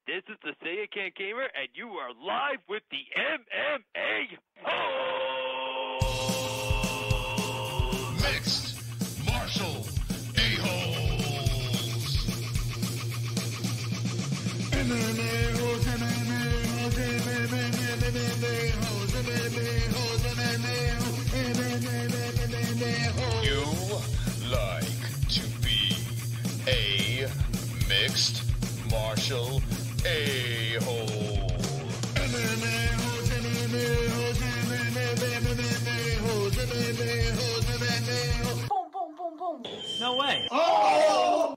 This is the Say It Can't Gamer, and you are live with the MMA-Holes! Mixed martial a-holes. MMA-Holes, MMA-Holes, MMA-Holes, MMA-Holes, MMA-Holes. You like to be a mixed martial a-hole. MMA-Holes, MMA-Holes, MMA-Holes, MMA-Holes, MMA-Holes. Boom, boom, boom, boom. No way. Oh!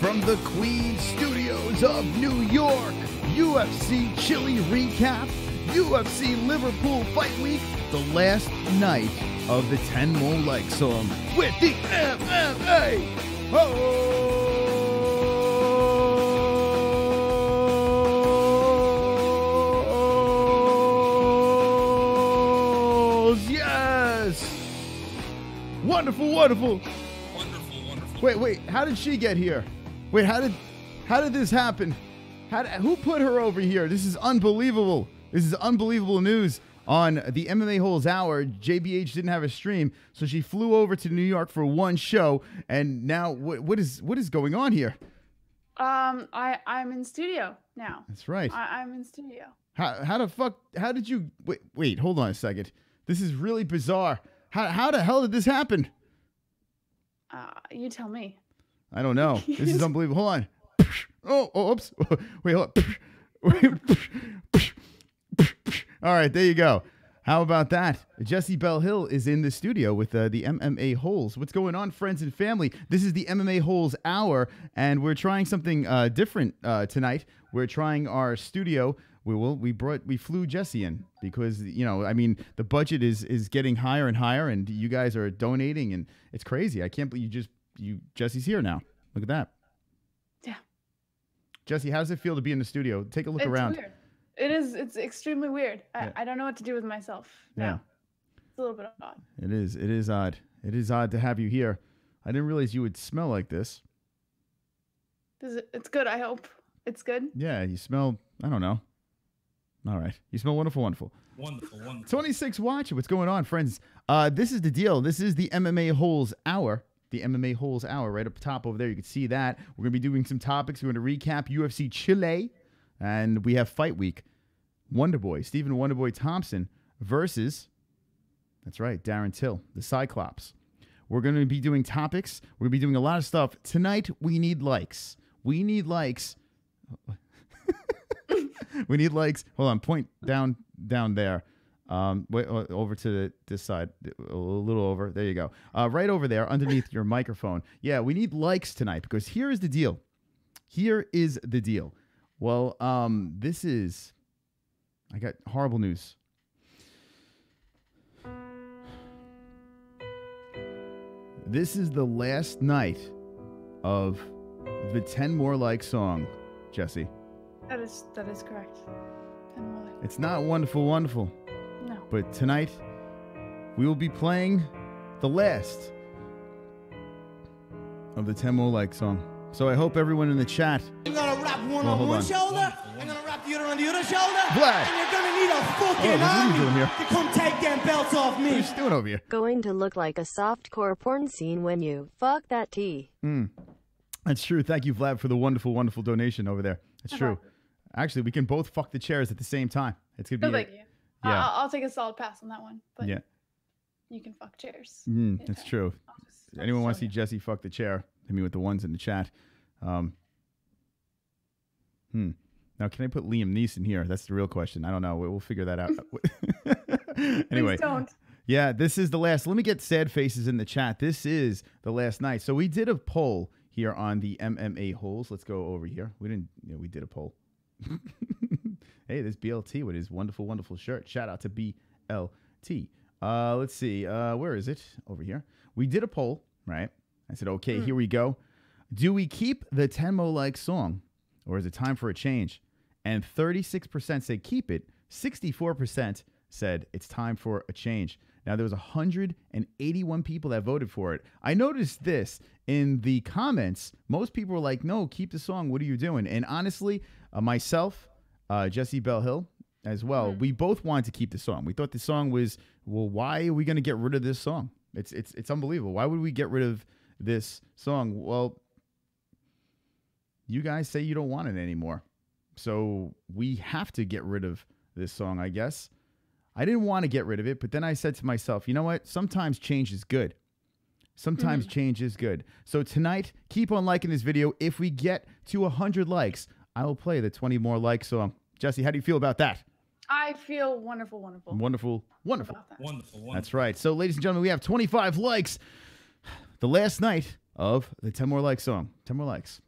From the Queen Studios of New York, UFC Chile recap, UFC Liverpool Fight Week, the last night of the 10 More Like song with the MMA-Holes. Yes! Wonderful, wonderful. Wait, how did she get here? Wait, how did this happen? Who put her over here? This is unbelievable. This is unbelievable news. On the MMA-Holes Hour, JBH didn't have a stream, so she flew over to New York for one show, and now what is going on here? I'm in studio now. That's right. I'm in studio. How the fuck? How did you wait? Hold on a second. This is really bizarre. How the hell did this happen? You tell me. I don't know. This is unbelievable. Hold on. Oh, oops. Wait, hold on. All right, there you go. How about that? Jessie Bell Hill is in the studio with the MMA-Holes. What's going on, friends and family? This is the MMA-Holes Hour, and we're trying something different tonight. We're trying our studio. We flew Jessie in because, you know, I mean, the budget is getting higher and higher, and you guys are donating, and it's crazy. I can't believe Jessie's here now. Look at that. Yeah. Jessie, how does it feel to be in the studio? Take a look around. Weird. It is. It's extremely weird. I don't know what to do with myself. Yeah. It's a little bit odd. It is. It is odd. It is odd to have you here. I didn't realize you would smell like this. It's good, I hope. It's good? Yeah, you smell, I don't know. All right. You smell wonderful, wonderful. Wonderful, wonderful. 26 watching. What's going on, friends? This is the deal. This is the MMA-Holes Hour. The MMA-Holes Hour right up top over there. You can see that. We're going to be doing some topics. We're going to recap UFC Chile. And we have Fight Week. Wonderboy, Stephen Wonderboy Thompson versus, that's right, Darren Till, the Cyclops. We're going to be doing topics. We're going to be doing a lot of stuff. Tonight, we need likes. We need likes. We need likes. Hold on, point down there. Wait, over to this side, a little over. There you go. Right over there, underneath your microphone. Yeah, we need likes tonight because here is the deal. Here is the deal. Well, I got horrible news. This is the last night of the 10 More Like song, Jessie. That is correct. 10 more like. It's not wonderful, wonderful. No. But tonight, we will be playing the last of the 10 More Like song. So I hope everyone in the chat. I'm gonna wrap one on one shoulder. I'm gonna wrap the other on the other shoulder. Vlad. And you're gonna need a fucking army to come take them belts off me. What are you doing over here? Going to look like a softcore porn scene when you fuck that tea. That's true. Thank you, Vlad, for the wonderful, wonderful donation over there. That's true. Actually, we can both fuck the chairs at the same time. It's gonna be. No, thank you. Yeah. I'll take a solid pass on that one. But yeah. You can fuck chairs. That's true. Anyone want to see Jessie fuck the chair? Hit me with the ones in the chat. Now, can I put Liam Neeson here? That's the real question. I don't know. We'll figure that out. Anyway. Please don't. Yeah, this is the last. Let me get sad faces in the chat. This is the last night. So we did a poll here on the MMA-Holes. Let's go over here. We did a poll. Hey, there's BLT with his wonderful, wonderful shirt. Shout out to BLT. Let's see. Where is it? Over here. We did a poll, right? I said, okay, here we go. Do we keep the 10 Mo Like song, or is it time for a change? And 36% said keep it. 64% said it's time for a change. Now, there was 181 people that voted for it. I noticed this in the comments. Most people were like, no, keep the song. What are you doing? And honestly, myself, Jessie Bell Hill as well, we both wanted to keep the song. We thought the song was, well, why are we going to get rid of this song? It's unbelievable. Why would we get rid of this song? Well, you guys say you don't want it anymore. So we have to get rid of this song, I guess. I didn't want to get rid of it, but then I said to myself, you know what? Sometimes change is good. Sometimes change is good. So tonight, keep on liking this video. If we get to 100 likes, I will play the 20 more like song. Jessie, how do you feel about that? I feel wonderful, wonderful. Wonderful, wonderful. Wonderful. That's right. So, ladies and gentlemen, we have 25 likes. The last night of the 10 more likes song. 10 more likes.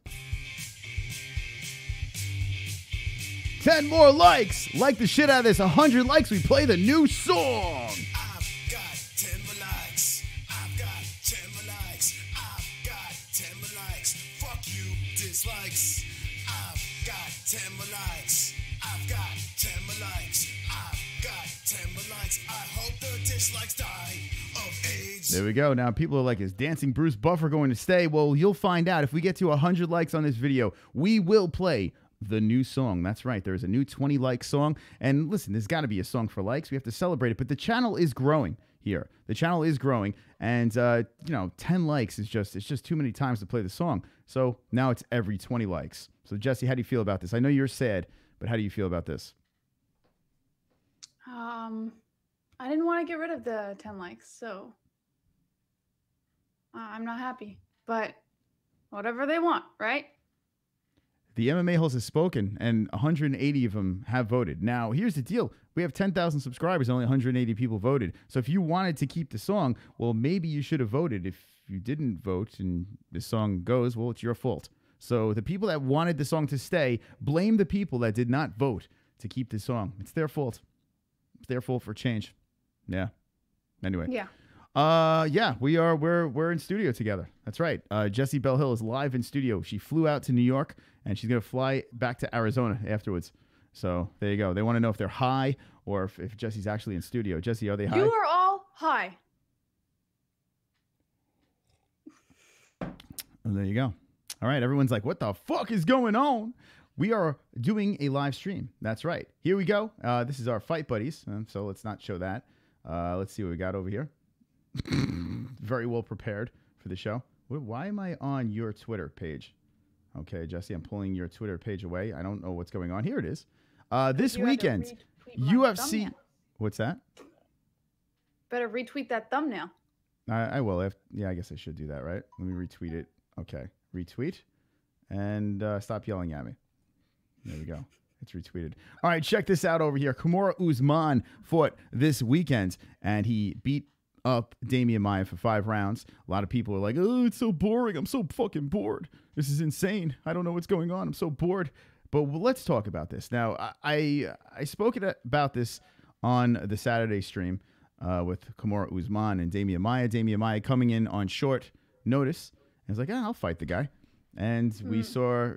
10 more likes. Like the shit out of this. 100 likes. We play the new song. I've got 10 more likes. I've got 10 more likes. I've got 10 more likes. Fuck you, dislikes. I've got 10 more likes. I've got 10 more likes. I've got 10 more likes. I hope the dislikes die of AIDS. There we go. Now, people are like, is Dancing Bruce Buffer going to stay? Well, you'll find out. If we get to 100 likes on this video, we will play the new song. That's right. There's a new 20 like song. And listen, there's got to be a song for likes. We have to celebrate it. But the channel is growing here. The channel is growing. And, 10 likes is just too many times to play the song. So now it's every 20 likes. So, Jessie, how do you feel about this? I know you're sad, but how do you feel about this? I didn't want to get rid of the 10 likes, so I'm not happy. But whatever they want, right? The MMA-Holes has spoken, and 180 of them have voted. Now, here's the deal. We have 10,000 subscribers, only 180 people voted. So if you wanted to keep the song, well, maybe you should have voted. If you didn't vote and the song goes, well, it's your fault. So the people that wanted the song to stay, blame the people that did not vote to keep the song. It's their fault. It's their fault for change. Yeah. Anyway. Yeah. We're in studio together. That's right. Jessie Bell Hill is live in studio. She flew out to New York, and she's going to fly back to Arizona afterwards. So there you go. They want to know if they're high or if Jessie's actually in studio. Jessie, are they high? You are all high. Oh, there you go. All right. Everyone's like, what the fuck is going on? We are doing a live stream. That's right. Here we go. This is our fight buddies. So let's not show that. Let's see what we got over here. Very well prepared for the show. Why am I on your Twitter page? Okay, Jessie, I'm pulling your Twitter page away. I don't know what's going on. Here it is. This weekend, UFC. What's that? Better retweet that thumbnail. I will. Yeah, I guess I should do that, right? Let me retweet it. Okay, retweet. And stop yelling at me. There we go. It's retweeted. All right, check this out over here. Kamaru Usman fought this weekend, and he beat up Demian Maia for 5 rounds. A lot of people are like, oh, it's so boring. I'm so fucking bored. This is insane. I don't know what's going on. I'm so bored. But let's talk about this. Now, I spoke about this on the Saturday stream with Kamaru Usman and Demian Maia. Demian Maia coming in on short notice. I was like, I'll fight the guy. And we saw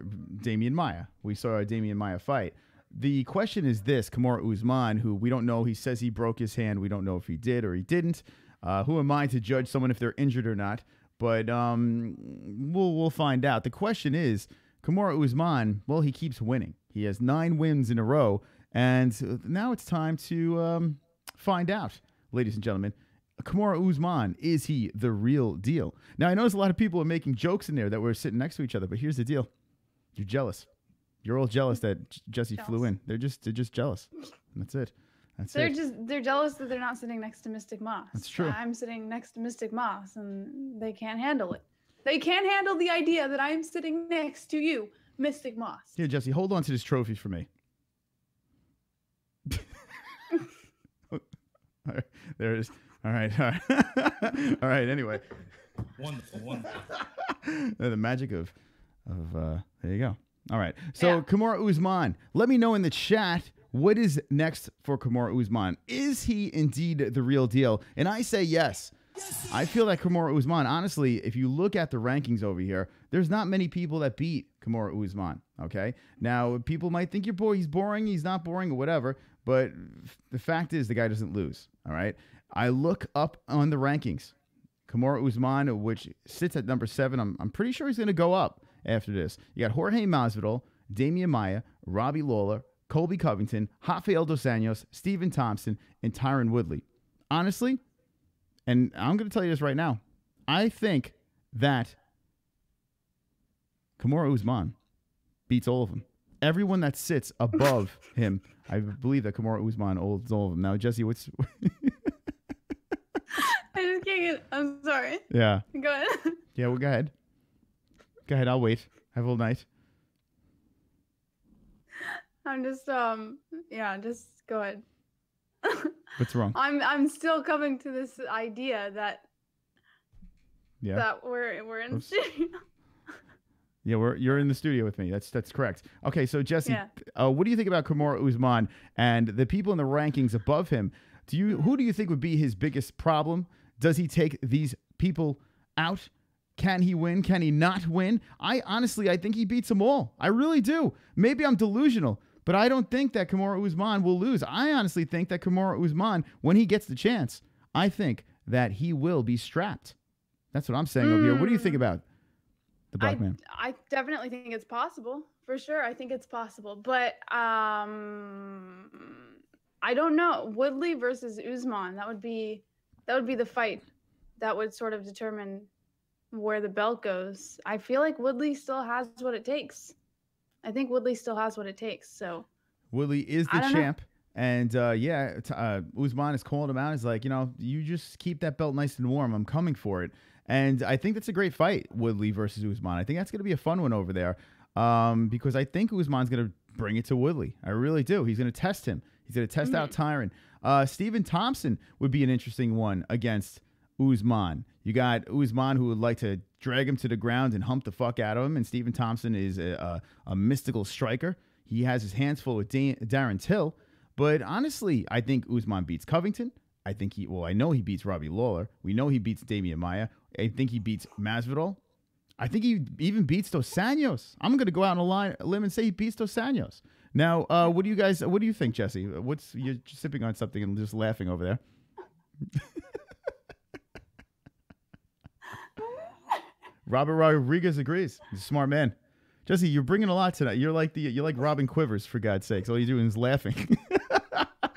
Demian Maia. We saw a Demian Maia fight. The question is this, Kamaru Usman, who we don't know, he says he broke his hand. We don't know if he did or he didn't. Who am I to judge someone if they're injured or not? But we'll find out. The question is, Kamaru Usman, well, he keeps winning. He has 9 wins in a row. And now it's time to find out, ladies and gentlemen. Kamaru Usman, is he the real deal? Now, I notice a lot of people are making jokes in there that we're sitting next to each other, but here's the deal. You're jealous. You're all jealous that Jessie flew in. They're just jealous. That's it. They're jealous that they're not sitting next to Mystic Moss. That's true. I'm sitting next to Mystic Moss, and they can't handle it. They can't handle the idea that I am sitting next to you, Mystic Moss. Here, Jessie, hold on to this trophy for me. There it is. All right. All right. Anyway. Wonderful. The magic of there you go. All right. So Kamaru Usman, let me know in the chat, what is next for Kamaru Usman? Is he indeed the real deal? And I say yes. I feel like Kamaru Usman, honestly, if you look at the rankings over here, there's not many people that beat Kamaru Usman. Okay. Now, people might think he's boring, he's not boring, or whatever. But the fact is, the guy doesn't lose. All right. I look up on the rankings. Kamaru Usman, which sits at number 7. I'm pretty sure he's going to go up after this. You got Jorge Masvidal, Demian Maia, Robbie Lawler, Colby Covington, Rafael Dos Anjos, Stephen Thompson, and Tyron Woodley. Honestly, and I'm going to tell you this right now, I think that Kamaru Usman beats all of them. Everyone that sits above him, I believe that Kamaru Usman holds all of them. Now, Jessie, what's... I just can't get... I'm sorry. Yeah. Go ahead. Yeah, well, go ahead. Go ahead, I'll wait. Have a little night. I'm just, yeah, just go ahead. What's wrong? I'm still coming to this idea that that we're in the studio. Yeah, you're in the studio with me. That's correct. Okay, so Jessie, what do you think about Kamaru Usman and the people in the rankings above him? Who do you think would be his biggest problem? Does he take these people out? Can he win? Can he not win? I think he beats them all. I really do. Maybe I'm delusional, but I don't think that Kamaru Usman will lose. I honestly think that Kamaru Usman, when he gets the chance, I think that he will be strapped. That's what I'm saying over here. What do you think about the black man? I definitely think it's possible. For sure. I think it's possible. But I don't know. Woodley versus Usman, that would be the fight that would sort of determine where the belt goes. I feel like Woodley still has what it takes. I think Woodley still has what it takes. So Woodley is the champ. And Usman is calling him out. He's like, you just keep that belt nice and warm. I'm coming for it. And I think that's a great fight, Woodley versus Usman. I think that's going to be a fun one over there because I think Usman's going to bring it to Woodley. I really do. He's going to test him. He's going to test out Tyron. Stephen Thompson would be an interesting one against Usman. You got Usman who would like to drag him to the ground and hump the fuck out of him, and Stephen Thompson is a mystical striker. He has his hands full with Darren Till, but honestly, I think Usman beats Covington. I know he beats Robbie Lawler. We know he beats Demian Maia. I think he beats Masvidal. I think he even beats Dos Anjos. I'm going to go out on a limb and say he beats Dos Anjos. Now, what do you think, Jessie? You're sipping on something and just laughing over there. Robert Rodriguez agrees. He's a smart man. Jessie, you're bringing a lot tonight. You're like Robin Quivers, for God's sakes. All you're doing is laughing.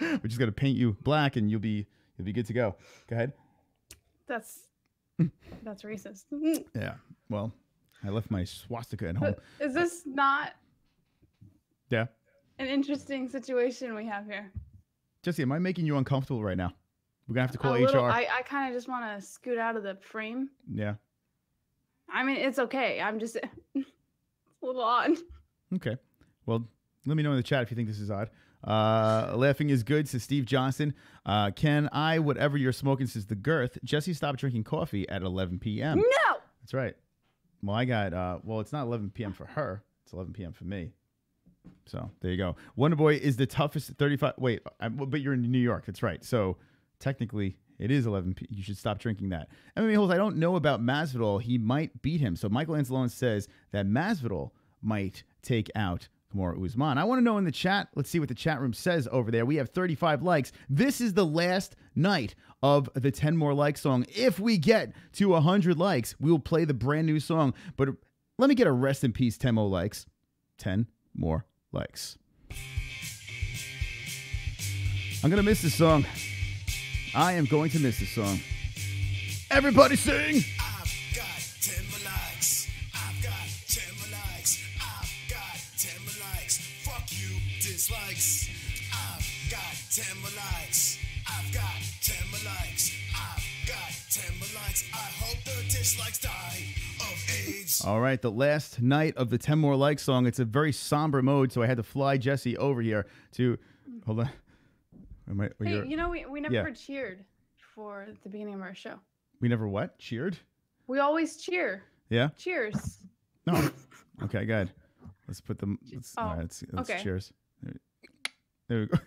We're just gonna paint you black, and you'll be good to go. Go ahead. That's racist. Yeah. Well, I left my swastika at home. Is this not? Yeah. An interesting situation we have here. Jessie, am I making you uncomfortable right now? We're gonna have to call HR. I kind of just want to scoot out of the frame. Yeah. I mean, it's okay. I'm just it's a little odd. Okay. Well, let me know in the chat if you think this is odd. Laughing is good, says Steve Johnson. Can I, whatever you're smoking, says the girth. Jessie stopped drinking coffee at 11 p.m. No! That's right. Well, I got, it's not 11 p.m. for her. It's 11 p.m. for me. So there you go. Wonder Boy is the toughest 35. Wait, but you're in New York. That's right. So technically it is 11 p.m. You should stop drinking that. MMA-Holes, I don't know about Masvidal. He might beat him. So Michael Anzalone says that Masvidal might take out Kamaru Usman. I want to know in the chat. Let's see what the chat room says over there. We have 35 likes. This is the last night of the 10 more likes song. If we get to 100 likes, we will play the brand new song. But let me get a rest in peace 10 more likes. 10 more likes. I'm going to miss this song. I am going to miss this song. Everybody sing! I've got 10 more likes. I've got 10 more likes. I've got 10 more likes. Fuck you, dislikes. I've got 10 more likes. I've got 10 more likes. I've got 10 more likes. I hope the dislikes die of AIDS. All right, the last night of the 10 more likes song. It's a very somber mode, so I had to fly Jessie over here to... Hold on. Hey, you know, we never cheered for the beginning of our show. We never what? Cheered? We always cheer. Yeah? Cheers. No. Okay, good. Let's put them... Let's okay. Cheers. There we go.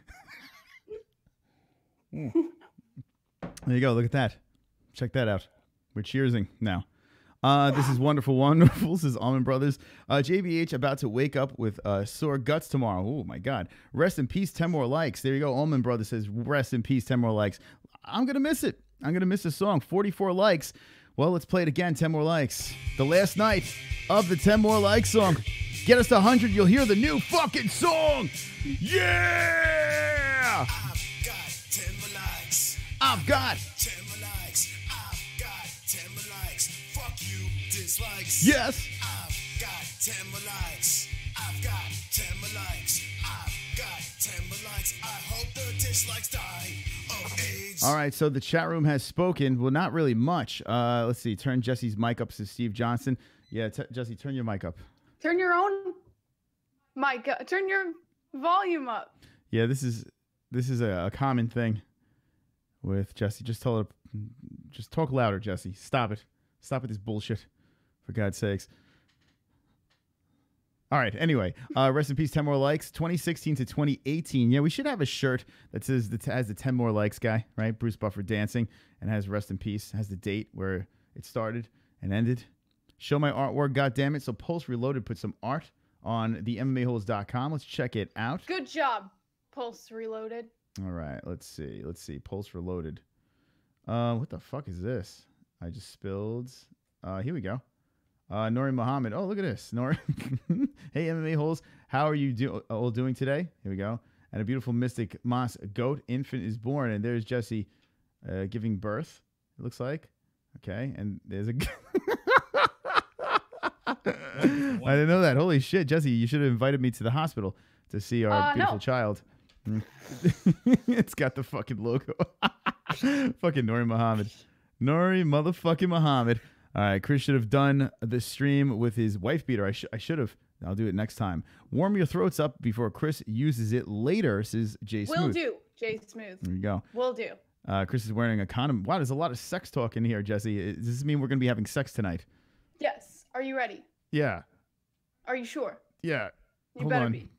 There you go. Look at that. Check that out. We're cheersing now. This is wonderful, wonderful. This is Almond Brothers. JBH about to wake up with sore guts tomorrow. Oh, my God. Rest in peace, 10 more likes. There you go. Almond Brothers says, rest in peace, 10 more likes. I'm going to miss it. I'm going to miss the song. 44 likes. Well, let's play it again. 10 more likes. The last night of the 10 more likes song. Get us to 100. You'll hear the new fucking song. Yeah! I've got 10 more likes. I've got 10 more likes. I've got 10 more likes. Fuck you, dislikes. yes. I've got 10 more likes. I've got 10 more likes. I've got 10 more likes. I hope the dislikes die of AIDS. All right, so the chat room has spoken. Well, not really much. Let's see. Turn Jesse's mic up to Steve Johnson. Yeah, Jesse, turn your mic up. Turn your own mic up. Turn your volume up. Yeah, this is a common thing with Jesse. Just tell her, just talk louder, Jesse. Stop it. Stop with this bullshit, for God's sakes. All right. Anyway, rest in peace. 10 more likes. 2016 to 2018. Yeah, we should have a shirt that says has the 10 more likes guy, right? Bruce Buffer dancing and has rest in peace. Has the date where it started and ended. Show my artwork. God damn it. So Pulse Reloaded put some art on the MMA-Holes.com. Let's check it out. Good job, Pulse Reloaded. All right. Let's see. Let's see. Pulse Reloaded. What the fuck is this? I just spilled. Here we go. Nori Muhammad. Oh, look at this. Nori. Hey, MMA Holes. How are you all doing today? Here we go. And a beautiful mystic moss goat infant is born. And there's Jesse giving birth, it looks like. Okay. And there's a... I didn't know that. Holy shit, Jesse, you should have invited me to the hospital to see our beautiful child. It's got the fucking logo. Fucking Nori Muhammad. Nori motherfucking Muhammad. All right, Chris should have done the stream with his wife beater. I should have. I'll do it next time. Warm your throats up before Chris uses it later, says Jay Smooth. Will do, Jay Smooth. There you go. Will do. Chris is wearing a condom. Wow, there's a lot of sex talk in here, Jesse. Does this mean we're going to be having sex tonight? Yes. Are you ready? Yeah. Are you sure? Yeah. You Hold better on. be.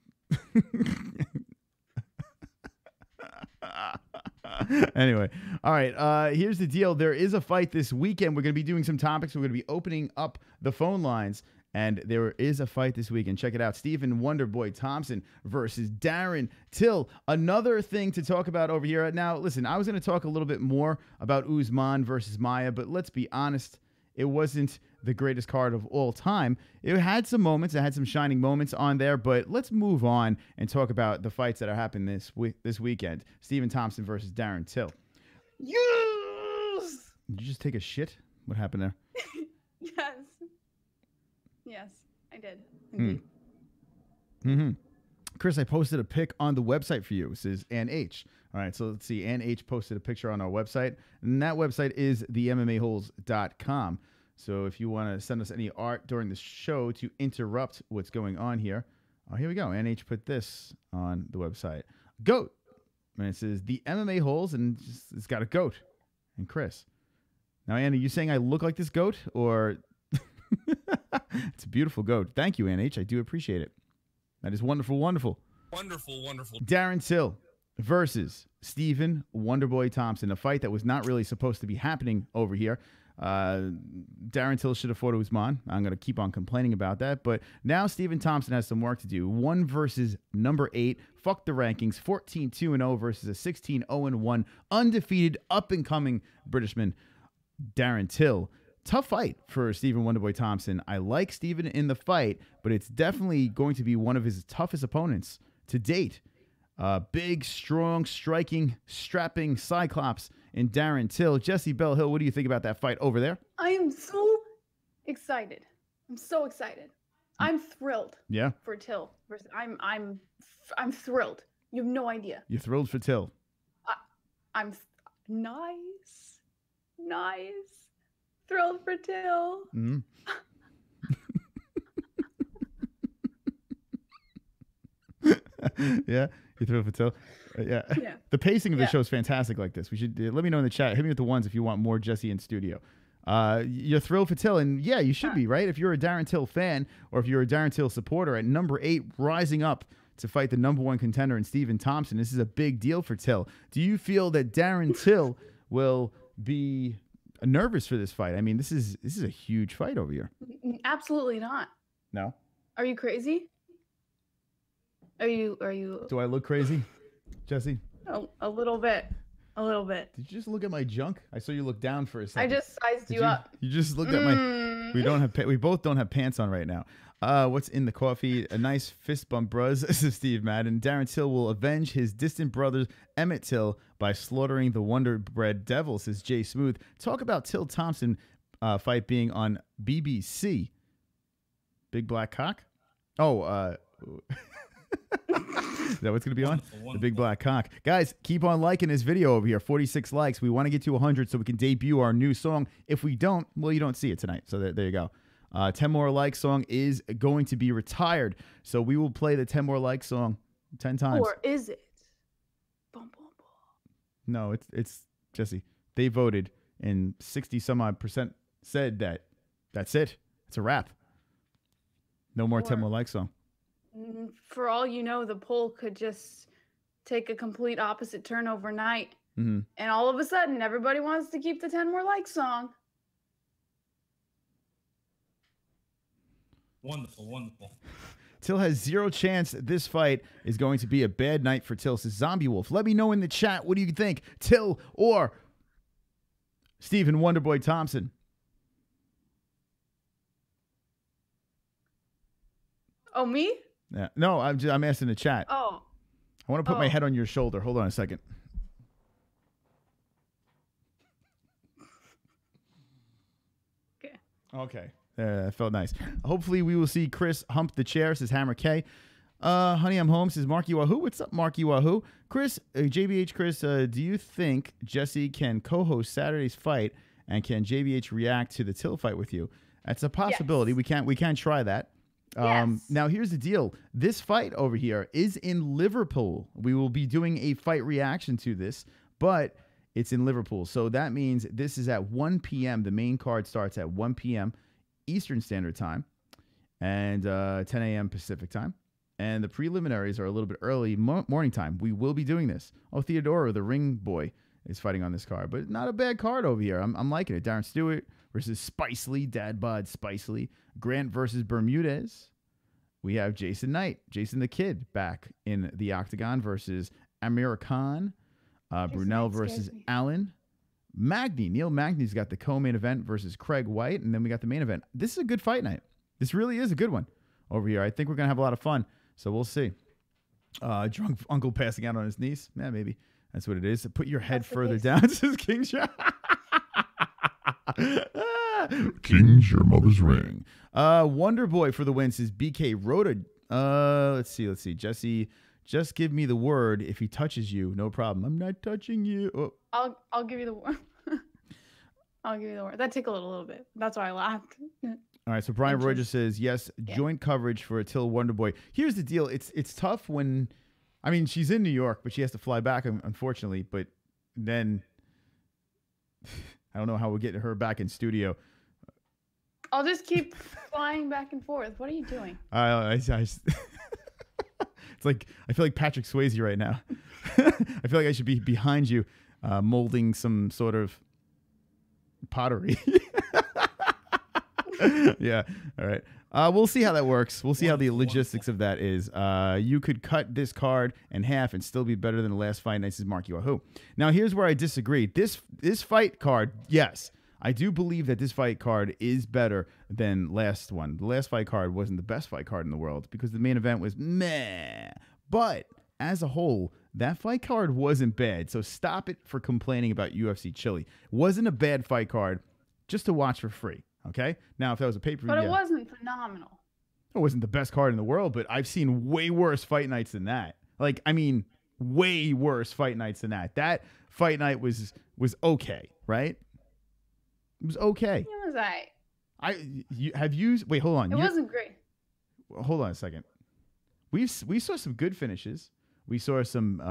Anyway, all right. Here's the deal. There is a fight this weekend. We're going to be doing some topics. We're going to be opening up the phone lines, and there is a fight this weekend. Check it out. Stephen Wonderboy Thompson versus Darren Till. Another thing to talk about over here. Now, listen, I was going to talk a little bit more about Usman versus Maia, but let's be honest. It wasn't the greatest card of all time. It had some moments. It had some shining moments on there, but let's move on and talk about the fights that are happening this weekend. Stephen Thompson versus Darren Till. Yes! Did you just take a shit? What happened there? Yes. Yes, I did. Indeed. Mm-hmm. Chris, I posted a pic on the website for you. This is Ann H. All right, so let's see. Ann H posted a picture on our website, and that website is the MMAHoles.com. So if you want to send us any art during the show to interrupt what's going on here, here we go. Ann H put this on the website. Goat. And it says the MMA Holes, and it's got a goat and Chris. Now, Ann, are you saying I look like this goat, or... It's a beautiful goat. Thank you, Ann H. I do appreciate it. That is wonderful, wonderful. Wonderful, wonderful. Darren Till versus Stephen Wonderboy Thompson, a fight that was not really supposed to be happening over here. Darren Till should have fought Usman. I'm going to keep on complaining about that. But now Stephen Thompson has some work to do. 1 versus number 8. Fuck the rankings. 14-2-0 versus a 16-0-1 undefeated, up-and-coming Britishman, Darren Till. Tough fight for Stephen Wonderboy Thompson. I like Stephen in the fight, but it's definitely going to be one of his toughest opponents to date. Big, strong, striking, strapping Cyclops in Darren Till. Jessie Bell Hill, what do you think about that fight over there? I am so excited. I'm so excited. I'm thrilled. Yeah. For Till. I'm thrilled. You have no idea. You're thrilled for Till. I'm nice. Thrilled for Till. Mm-hmm. Yeah, you threw it for Till. Yeah. The pacing of the show is fantastic like this. We should let me know in the chat. Hit me with the ones if you want more Jesse in studio. You're thrilled for Till, and yeah, you should be, right? If you're a Darren Till fan or if you're a Darren Till supporter, at number 8, rising up to fight the number 1 contender in Stephen Thompson. This is a big deal for Till. Do you feel that Darren Till will be nervous for this fight? I mean, this is a huge fight over here. Absolutely not. No? Are you crazy? Are you Do I look crazy, Jesse? a little bit. A little bit. Did you just look at my junk? I saw you look down for a I second. just sized you up. You just looked at my. We don't have. We both don't have pants on right now. What's in the coffee? A nice fist bump, bruz. This is Steve Madden. Darren Till will avenge his distant brother Emmett Till by slaughtering the Wonder Bread Devil, says Jay Smooth. Talk about Till Thompson fight being on BBC. Big Black Cock? Oh, is that what's going to be on? The Big Black Cock. Guys, keep on liking this video over here. 46 likes. We want to get to 100 so we can debut our new song. If we don't, well, you don't see it tonight. So there you go. 10 more likes song is going to be retired. So we will play the 10 more likes song 10 times. Or is it? Boom, boom, boom. No, it's Jessie. They voted and 60 some odd % said that that's it. It's a wrap. No more 10 more likes song. For all you know, the poll could just take a complete opposite turn overnight. And all of a sudden, everybody wants to keep the 10 more likes song. Wonderful, wonderful. Till has zero chance this fight is going to be a bad night for Till, says Zombie Wolf. Let me know in the chat, what do you think? Till or Stephen Wonderboy Thompson? Oh, me? Yeah. No, I'm asking the chat. Oh. I want to put my head on your shoulder. Hold on a second. Okay. Okay. That felt nice. Hopefully we will see Chris hump the chair, says Hammer K. Honey, I'm home, says Marky Wahoo. What's up, Marky Wahoo? Chris, JBH Chris, do you think Jessie can co-host Saturday's fight, and can JBH react to the Till fight with you? That's a possibility. Yes. We can try that. Yes. Now, here's the deal. This fight over here is in Liverpool. We will be doing a fight reaction to this, but it's in Liverpool. So that means this is at 1 p.m. The main card starts at 1 p.m. Eastern Standard Time and 10 a.m. Pacific Time. And the preliminaries are a little bit early morning time. We will be doing this. Oh, Theodoro, the ring boy, is fighting on this card. But not a bad card over here. I'm liking it. Darren Stewart versus Spicely. Dad Bod Spicely. Grant versus Bermudez. We have Jason Knight. Jason the Kid back in the octagon versus Amir Khan. Brunel versus Allen. Neil Magny's got the co-main event versus Craig White, and then we got the main event. This is a good fight night. This really is a good one over here. I think we're going to have a lot of fun, so we'll see. Drunk uncle passing out on his niece. Yeah, maybe. That's what it is. Put your head further down, says King Shot. King's your mother's ring. Wonder Boy for the win, says BK Rhoda. Let's see. Jessie, just give me the word. If he touches you, no problem. I'm not touching you. Oh. I'll give you the word. I'll give you the word. That tickled a little bit. That's why I laughed. All right. So Brian Roger says yes. Joint coverage for a Till Wonder Boy. Here's the deal. It's tough when, I mean, she's in New York, but she has to fly back, unfortunately. But then I don't know how we'll get her back in studio. I'll just keep flying back and forth. What are you doing? It's like I feel like Patrick Swayze right now. I feel like I should be behind you, molding some sort of pottery. Yeah. All right. We'll see how that works. We'll see how the logistics of that is. You could cut this card in half and still be better than the last fight night, says Marky Wahoo. Now, here's where I disagree. This fight card, yes, I do believe that this fight card is better than last one. The last fight card wasn't the best fight card in the world because the main event was meh. But as a whole, that fight card wasn't bad. So stop it for complaining about UFC Chile. Wasn't a bad fight card, just to watch for free. Okay? Now, if that was a pay-per-view, but it wasn't phenomenal. It wasn't the best card in the world, but I've seen way worse fight nights than that. Like, I mean, way worse fight nights than that. That fight night was okay, right? It was okay. It was alright. Wait, hold on. It wasn't great. Hold on a second. We saw some good finishes. We saw some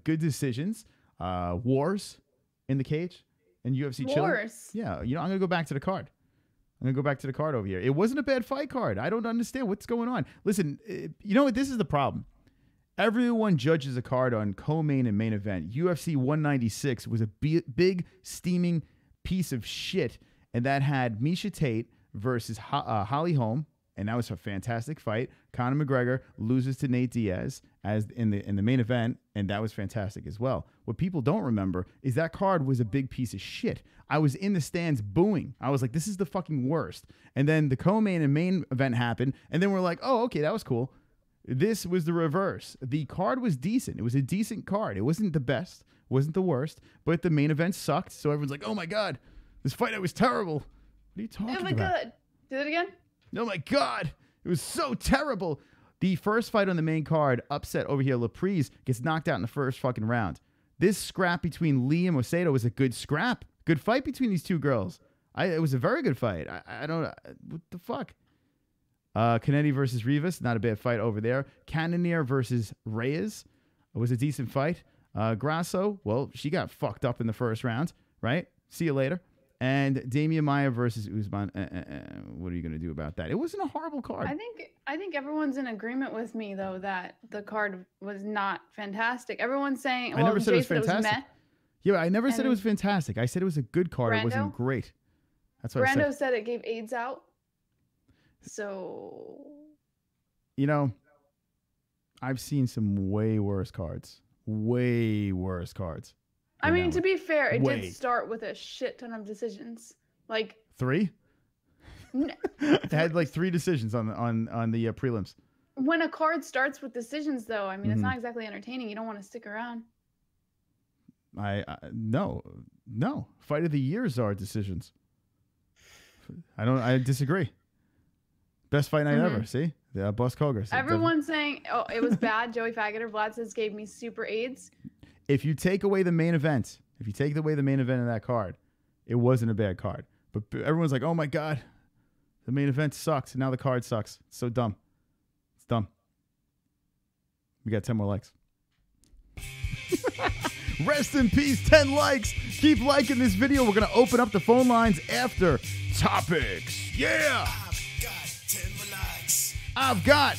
good decisions. Wars in the cage in UFC Chile. Wars. Yeah, you know, I'm gonna go back to the card. Over here. It wasn't a bad fight card. I don't understand what's going on. Listen, you know what? This is the problem. Everyone judges a card on co-main and main event. UFC 196 was a big steaming piece of shit, and that had Miesha Tate versus Holly Holm and that was a fantastic fight. Conor McGregor loses to Nate Diaz as in the main event, and that was fantastic as well. What people don't remember is that card was a big piece of shit. I was in the stands booing. I was like, this is the fucking worst. And then the co-main and main event happened, and then we're like, oh, okay, that was cool. This was the reverse. The card was decent. It was a decent card. It wasn't the best, wasn't the worst, but the main event sucked. So everyone's like, oh my God, this fight was terrible. What are you talking about? Oh my God. Do it again? Oh my God. It was so terrible. The first fight on the main card, upset over here. Laprise gets knocked out in the first fucking round. This scrap between Lee and Macedo was a good scrap. Good fight between these two girls. It was a very good fight. I don't know. What the fuck? Canetti versus Rivas, not a bad fight over there. Cannonier versus Reyes was a decent fight. Grasso, well, she got fucked up in the first round, right? See you later. And Demian Maia versus Usman. What are you going to do about that? It wasn't a horrible card. I think everyone's in agreement with me though that the card was not fantastic. Everyone's saying, well, I never said Jay it was fantastic. meh. Yeah, I never said it was fantastic. I said it was a good card. It wasn't great. That's what I Brando said. said it gave AIDS out. So, you know, I've seen some way worse cards. Way worse cards. I mean, to be fair, it did start with a shit ton of decisions. Like 3? It had like 3 decisions on the prelims. When a card starts with decisions, though, I mean, it's not exactly entertaining. You don't want to stick around. No. Fight of the years are decisions. I disagree. Best fight night ever. See, the Bus Koger. Everyone's saying, "Oh, it was bad." Joey Faggot or Vlad says gave me super AIDS. If you take away the main event, of that card, it wasn't a bad card. But everyone's like, "Oh my God, the main event sucks, and now the card sucks." It's so dumb. It's dumb. We got 10 more likes. Rest in peace, 10 likes. Keep liking this video. We're going to open up the phone lines after topics. Yeah. I've got 10 more likes. I've got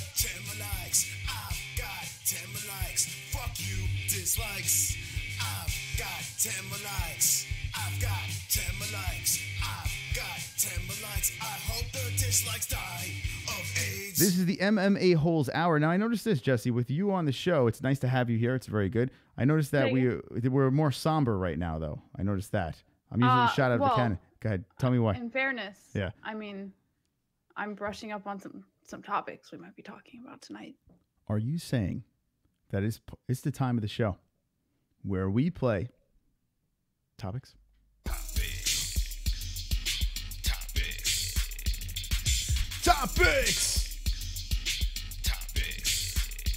10 more likes. Fuck you, dislikes. I've got 10 more likes. I've got 10 more likes. I've got 10 more likes. I hope the dislikes die of AIDS. This is the MMA-Holes Hour. Now, I noticed this, Jessie. With you on the show, it's nice to have you here. It's very good. I noticed that we're more somber right now, though. I noticed that. I'm usually shot out of the cannon. Go ahead. Tell me why. In fairness, yeah. I mean, I'm brushing up on some topics we might be talking about tonight. Are you saying that it's the time of the show where we play topics? Topics!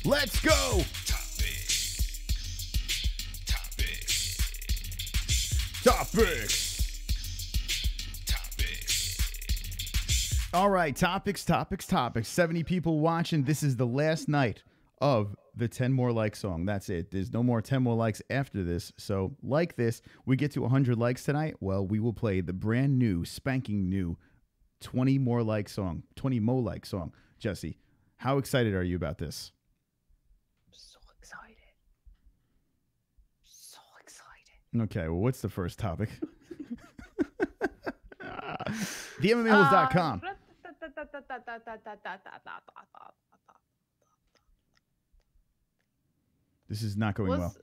Let's go! Topics! All right, topics. 70 people watching. This is the last night of the 10 more likes song. That's it. There's no more 10 more likes after this. So like this, we get to 100 likes tonight. Well, we will play the brand new, spanking new 20 more like song. Jessie, how excited are you about this? So excited. Okay, well, what's the first topic? TheMMAHoles.com. This is not going well.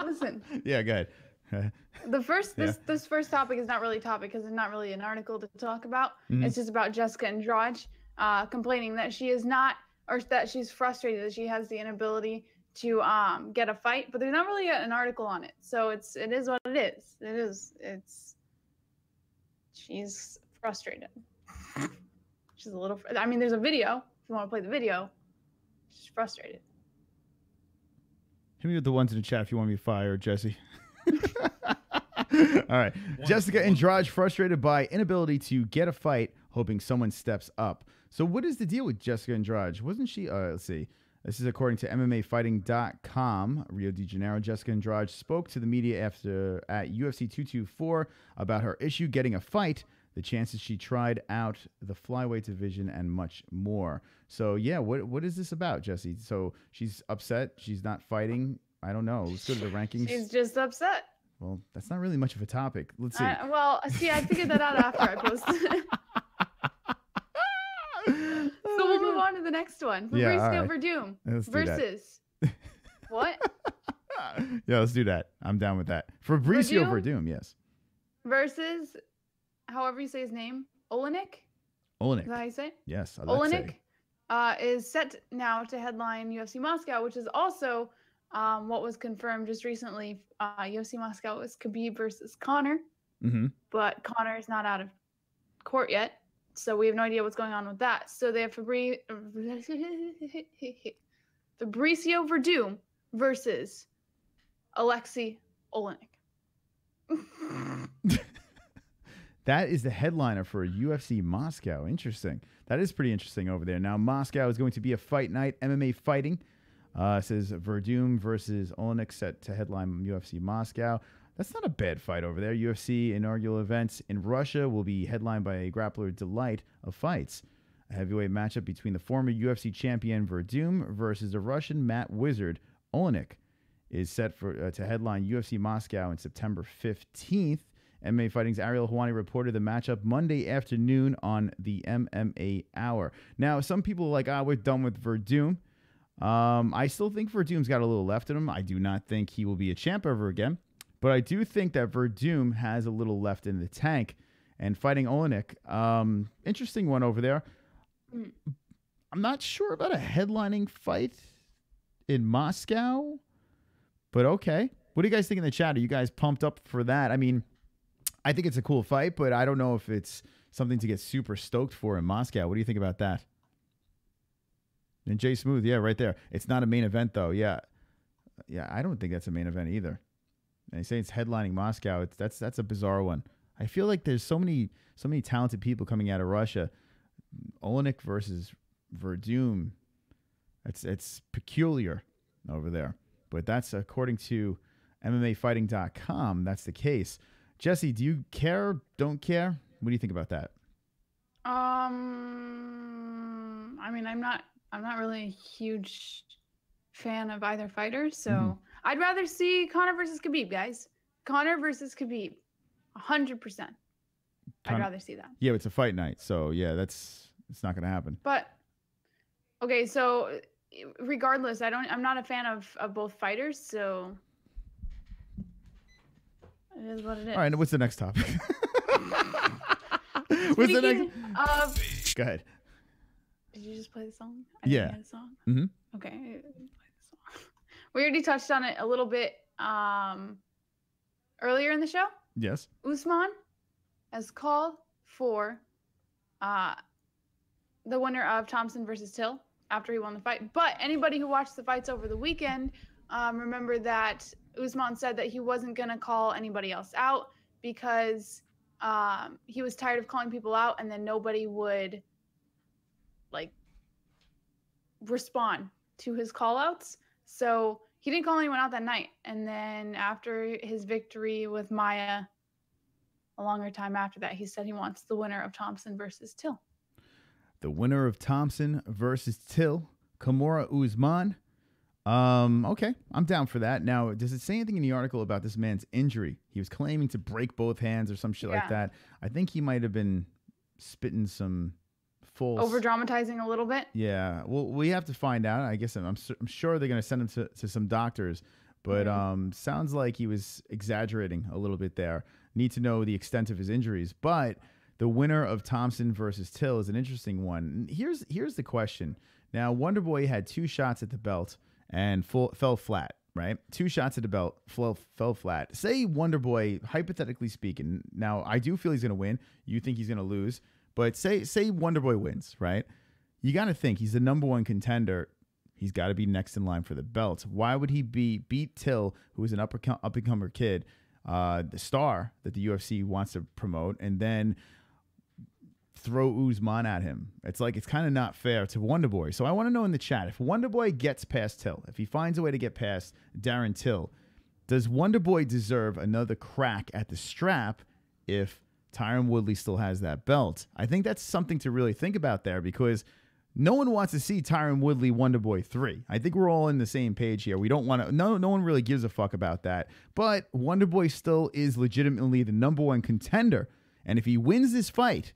Listen. Yeah, go ahead. This first topic is not really a topic because it's not really an article to talk about. It's just about Jessica Andrade complaining that she is not, or that she's frustrated that she has the inability to get a fight, but there's not really an article on it. So it is what it is. She's frustrated. She's a little, I mean, there's a video if you want to play the video. She's frustrated. Hit me with the ones in the chat if you want me to fire Jessie. All right. Jessica Andrade frustrated by inability to get a fight, hoping someone steps up. So what is the deal with Jessica Andrade? Wasn't she, let's see. This is according to MMAfighting.com. Rio de Janeiro. Jessica Andrade spoke to the media at UFC 224 about her issue getting a fight, the chances she tried out the flyweight division, and much more. So, yeah, what is this about, Jessie? So she's upset. She's not fighting. I don't know. Let's go to the rankings. She's just upset. Well, that's not really much of a topic. Let's see. Well, see, I figured that out after I posted it. the next one. Yeah, all Fabricio right. Werdum Let's do that. versus what? Yeah, let's do that. I'm down with that. Fabricio Werdum? Werdum, yes. Versus, however you say his name, Oleynik. Oleynik. Is that how you say it? Yes, Alexey. Oleynik is set now to headline UFC Moscow, which is also what was confirmed just recently. UFC Moscow is Khabib versus Conor, but Conor is not out of court yet, so we have no idea what's going on with that. So they have Fabricio Werdum versus Alexey Oleynik. That is the headliner for UFC Moscow. Interesting. That is pretty interesting over there. Now, Moscow is going to be a fight night, MMA fighting. Says Werdum versus Oleynik set to headline UFC Moscow. That's not a bad fight over there. UFC inaugural events in Russia will be headlined by a grappler delight of fights. A heavyweight matchup between the former UFC champion Werdum versus the Russian Matt Wizard Oleynik is set for to headline UFC Moscow on September 15th. MMA Fighting's Ariel Helwani reported the matchup Monday afternoon on the MMA Hour. Now, some people are like, we're done with Werdum. I still think Verdum's got a little left in him. I do not think he will be a champ ever again. But I do think that Werdum has a little left in the tank. And fighting Oleynik, interesting one over there. I'm not sure about a headlining fight in Moscow. But okay. What do you guys think in the chat? Are you guys pumped up for that? I mean, I think it's a cool fight, but I don't know if it's something to get super stoked for in Moscow. What do you think about that? And Jay Smooth, yeah, right there. It's not a main event, though. Yeah. Yeah, I don't think that's a main event either. And they say it's headlining Moscow. That's a bizarre one. I feel like there's so many talented people coming out of Russia. Oleynik versus Werdum. It's peculiar over there. But that's according to MMAfighting.com. That's the case. Jessie, do you care? Don't care? What do you think about that? I mean, I'm not really a huge fan of either fighter, so I'd rather see Conor versus Khabib, guys. Conor versus Khabib, 100%. I'd rather see that. Yeah, it's a fight night, so yeah, it's not gonna happen. But okay, so regardless, I'm not a fan of both fighters, so it is what it is. All right, what's the next topic? What's the next? Go ahead. Did you just play the song? Yeah. The song? Okay. I didn't play the song. We already touched on it a little bit earlier in the show. Yes. Usman has called for the winner of Thompson versus Till after he won the fight. But anybody who watched the fights over the weekend, remember that Usman said that he wasn't going to call anybody else out because he was tired of calling people out and then nobody would respond to his call outs. So he didn't call anyone out that night. And then after his victory with Maia, a longer time after that, he said he wants the winner of Thompson versus Till. The winner of Thompson versus Till, Kamaru Usman. Okay, I'm down for that. Now, does it say anything in the article about this man's injury? He was claiming to break both hands or some shit like that. I think he might have been spitting some false... Over-dramatizing a little bit? Yeah. Well, we have to find out. I guess I'm sure they're going to send him to some doctors. But sounds like he was exaggerating a little bit there. Need to know the extent of his injuries. But the winner of Thompson versus Till is an interesting one. Here's the question. Now, Wonderboy had 2 shots at the belt and fell flat, right? 2 shots at the belt, fell flat. Say Wonderboy, hypothetically speaking, now I do feel he's going to win. You think he's going to lose. But say Wonderboy wins, right? You got to think he's the #1 contender. He's got to be next in line for the belt. Why would he beat Till, who is an up-and-comer kid, the star that the UFC wants to promote, and then throw Usman at him? It's kind of not fair to Wonderboy. So I want to know in the chat, if Wonderboy gets past Till, if he finds a way to get past Darren Till, does Wonderboy deserve another crack at the strap if Tyron Woodley still has that belt? I think that's something to really think about there, because no one wants to see Tyron Woodley Wonderboy 3. I think we're all in the same page here. We don't want to. No one really gives a fuck about that. But Wonderboy still is legitimately the #1 contender, and if he wins this fight,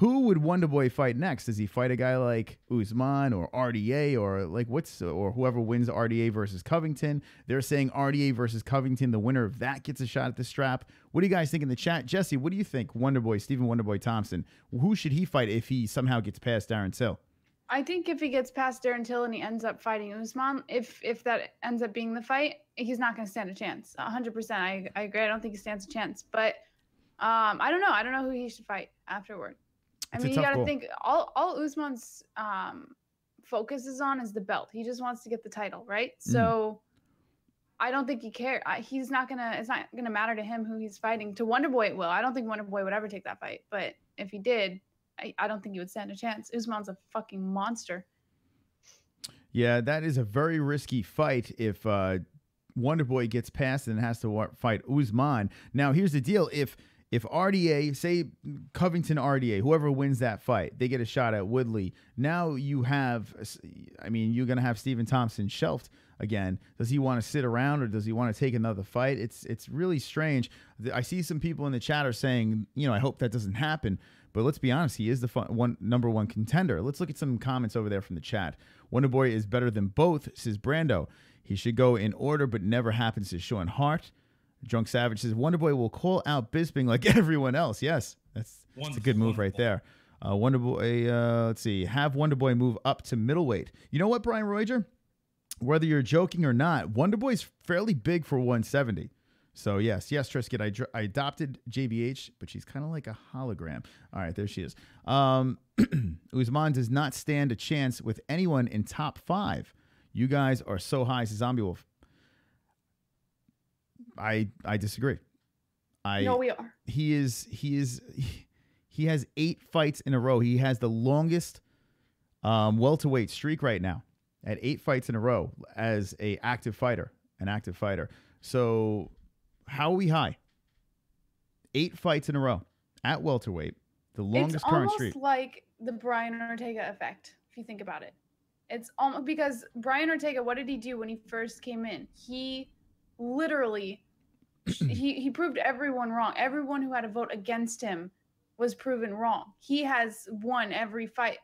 Who would Wonderboy fight next? Does he fight a guy like Usman or RDA or like or whoever wins RDA versus Covington? They're saying RDA versus Covington. The winner of that gets a shot at the strap. What do you guys think in the chat? Jessie, what do you think? Wonderboy, Stephen Wonderboy Thompson. Who should he fight if he somehow gets past Darren Till? I think if he gets past Darren Till and he ends up fighting Usman, if that ends up being the fight, he's not going to stand a chance. 100%. I agree. I don't think he stands a chance. But I don't know. I don't know who he should fight afterward. I mean, you got to think all Usman's focus is on is the belt. He just wants to get the title, right? So I don't think he cares. He's not gonna. It's not gonna matter to him who he's fighting. To Wonderboy, it will. I don't think Wonderboy would ever take that fight. But if he did, I don't think he would stand a chance. Usman's a fucking monster. Yeah, that is a very risky fight if Wonderboy gets past and has to fight Usman. Now, here's the deal. If RDA, say Covington RDA, whoever wins that fight, they get a shot at Woodley. Now you have, I mean, you're going to have Stephen Thompson shelved again. Does he want to sit around or does he want to take another fight? It's really strange. I see some people in the chat are saying, you know, I hope that doesn't happen. But let's be honest, he is the number one contender. Let's look at some comments over there from the chat. Wonderboy is better than both, says Brando. He should go in order, but never happens to Sean Hart. Drunk Savage says, Wonderboy will call out Bisping like everyone else. Yes, that's a good move right there. Wonderboy, let's see. Have Wonderboy move up to middleweight. You know what, Brian Roger? Whether you're joking or not, Wonderboy's fairly big for 170. So, yes, Trisket, I adopted JBH, but she's kind of like a hologram. All right, there she is. Usman does not stand a chance with anyone in top 5. You guys are so high, says Zombie Wolf. I disagree. No, we are. He has 8 fights in a row. He has the longest welterweight streak right now at 8 fights in a row as an active fighter. So how are we high? 8 fights in a row at welterweight, the longest current streak. It's almost like the Brian Ortega effect, if you think about it. It's almost because Brian Ortega, what did he do when he first came in? He literally he proved everyone wrong. Everyone who had a vote against him was proven wrong. He has won every fight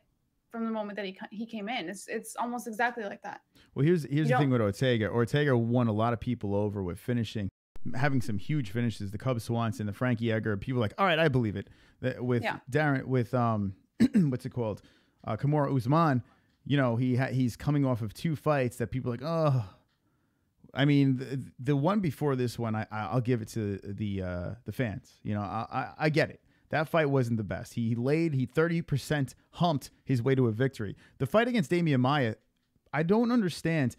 from the moment that he came in. It's almost exactly like that. Well, here's the thing with Ortega. Ortega won a lot of people over with finishing, having some huge finishes. The Cub Swanson, the Frankie Edgar. People are like, all right, I believe it. With Darren, with what's it called? Kamaru Usman. You know, he's coming off of 2 fights that people are like, oh. I mean, the one before this one, I'll give it to the fans. You know, I get it. That fight wasn't the best. He 30% humped his way to a victory. The fight against Demian Maia, I don't understand.